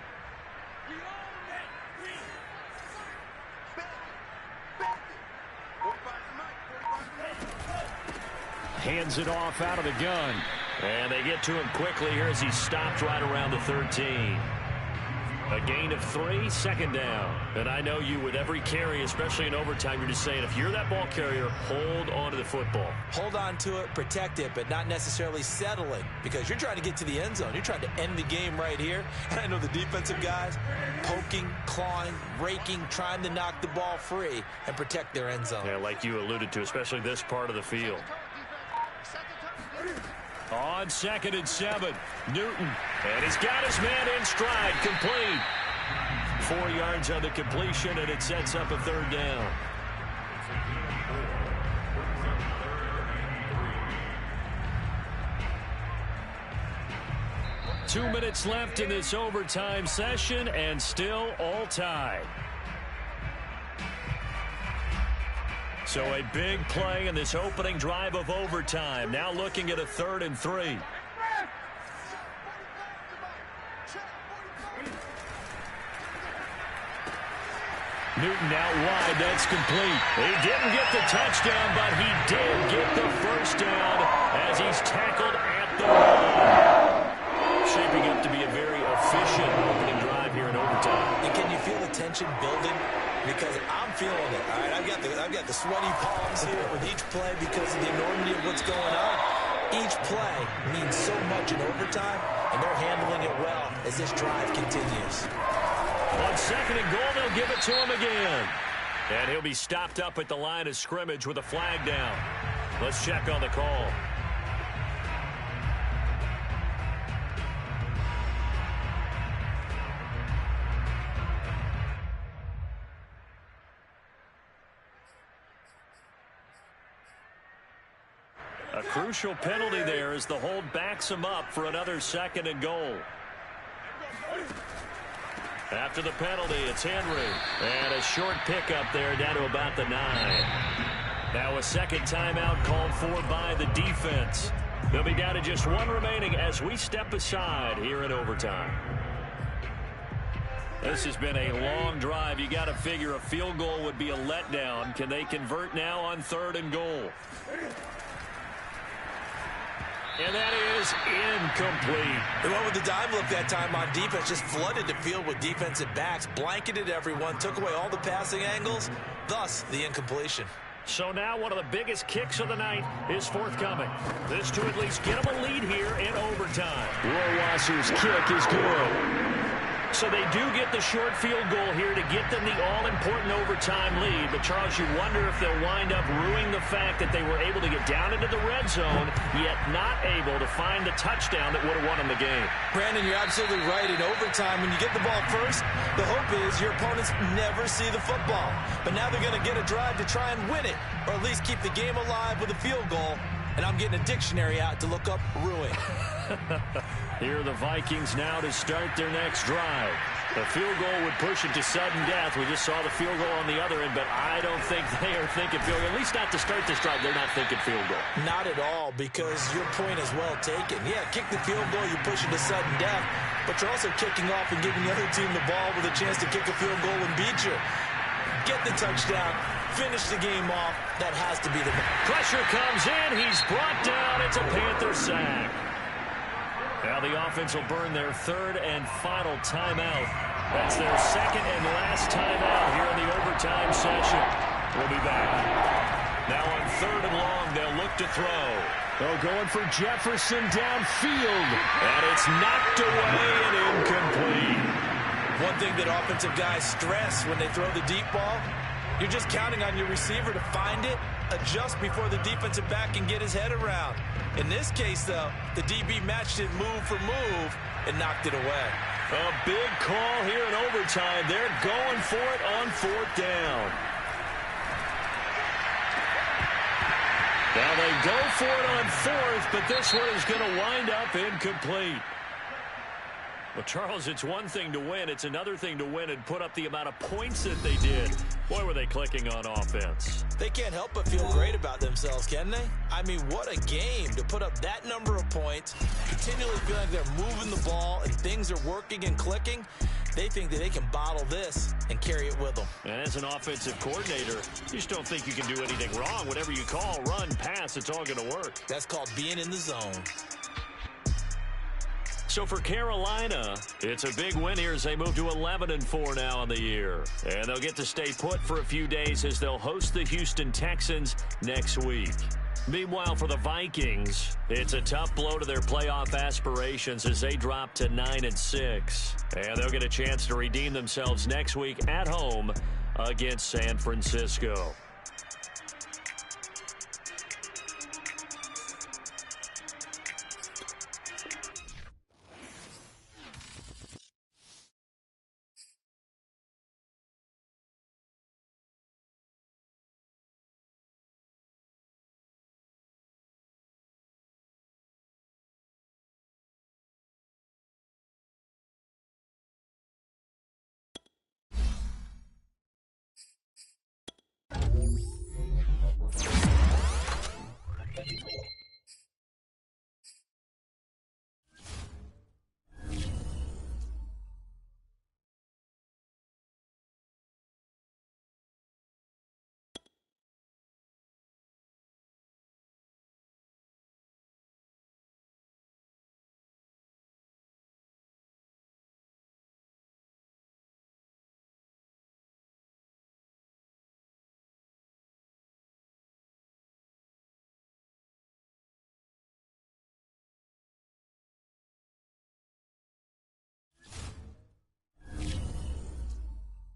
Hands it off out of the gun. And they get to him quickly here as he stopped right around the 13. A gain of 3, 2nd down. And I know you with every carry, especially in overtime, you're just saying if you're that ball carrier, hold on to the football. Hold on to it, protect it, but not necessarily settling because you're trying to get to the end zone. You're trying to end the game right here. And I know the defensive guys poking, clawing, raking, trying to knock the ball free and protect their end zone. Yeah, like you alluded to, especially this part of the field. On 2nd and 7, Newton. And he's got his man in stride, complete. 4 yards on the completion, and it sets up a 3rd down. Two minutes left in this overtime session, and still all tied. So a big play in this opening drive of overtime. Now looking at a 3rd and 3. Newton out wide. That's complete. He didn't get the touchdown, but he did get the 1st down as he's tackled at the line. Shaping up to be a very efficient opening drive here in overtime. And can you feel the tension building? Because I'm feeling it. All right, I've got the sweaty palms here with each play because of the enormity of what's going on. Each play means so much in overtime, and they're handling it well as this drive continues. On 2nd and goal, they'll give it to him again. And he'll be stopped up at the line of scrimmage with a flag down. Let's check on the call. A crucial penalty there as the hold backs him up for another 2nd and goal. After the penalty, it's Henry. And a short pickup there down to about the 9. Now a 2nd timeout called for by the defense. They'll be down to just 1 remaining as we step aside here in overtime. This has been a long drive. You got to figure a field goal would be a letdown. Can they convert now on 3rd and goal? And that is incomplete. They went with the dime look that time on defense, just flooded the field with defensive backs, blanketed everyone, took away all the passing angles, thus the incompletion. So now one of the biggest kicks of the night is forthcoming. This to at least get them a lead here in overtime. Rohrwasser's kick is good. So they do get the short field goal here to get them the all-important overtime lead. But, Charles, you wonder if they'll wind up ruining the fact that they were able to get down into the red zone, yet not able to find the touchdown that would have won them the game. Brandon, you're absolutely right. In overtime, when you get the ball first, the hope is your opponents never see the football. But now they're going to get a drive to try and win it, or at least keep the game alive with a field goal. And I'm getting a dictionary out to look up ruin. Here are the Vikings now to start their next drive. A field goal would push it to sudden death. We just saw the field goal on the other end, but I don't think they are thinking field goal. At least not to start this drive. They're not thinking field goal. Not at all, because your point is well taken. Yeah, kick the field goal, you push it to sudden death, but you're also kicking off and giving the other team the ball with a chance to kick a field goal and beat you. Get the touchdown, finish the game off. That has to be the pressure comes in. He's brought down. It's a Panther sack. Now the offense will burn their third and final timeout. That's their second and last timeout here in the overtime session. We'll be back. Now on third and long, they'll look to throw. Oh, going for Jefferson downfield. And it's knocked away and incomplete. One thing that offensive guys stress when they throw the deep ball, you're just counting on your receiver to find it, adjust before the defensive back can get his head around. In this case, though, the DB matched it move for move and knocked it away. A big call here in overtime. They're going for it on fourth down. Now they go for it on fourth, but this one is going to wind up incomplete. Well, Charles, it's one thing to win. It's another thing to win and put up the amount of points that they did. Boy, were they clicking on offense. They can't help but feel great about themselves, can they? I mean, what a game to put up that number of points, continually feeling like they're moving the ball and things are working and clicking. They think that they can bottle this and carry it with them. And as an offensive coordinator, you just don't think you can do anything wrong. Whatever you call, run, pass, it's all going to work. That's called being in the zone. So for Carolina, it's a big win here as they move to 11-4 now on the year. And they'll get to stay put for a few days as they'll host the Houston Texans next week. Meanwhile, for the Vikings, it's a tough blow to their playoff aspirations as they drop to 9-6. And they'll get a chance to redeem themselves next week at home against San Francisco.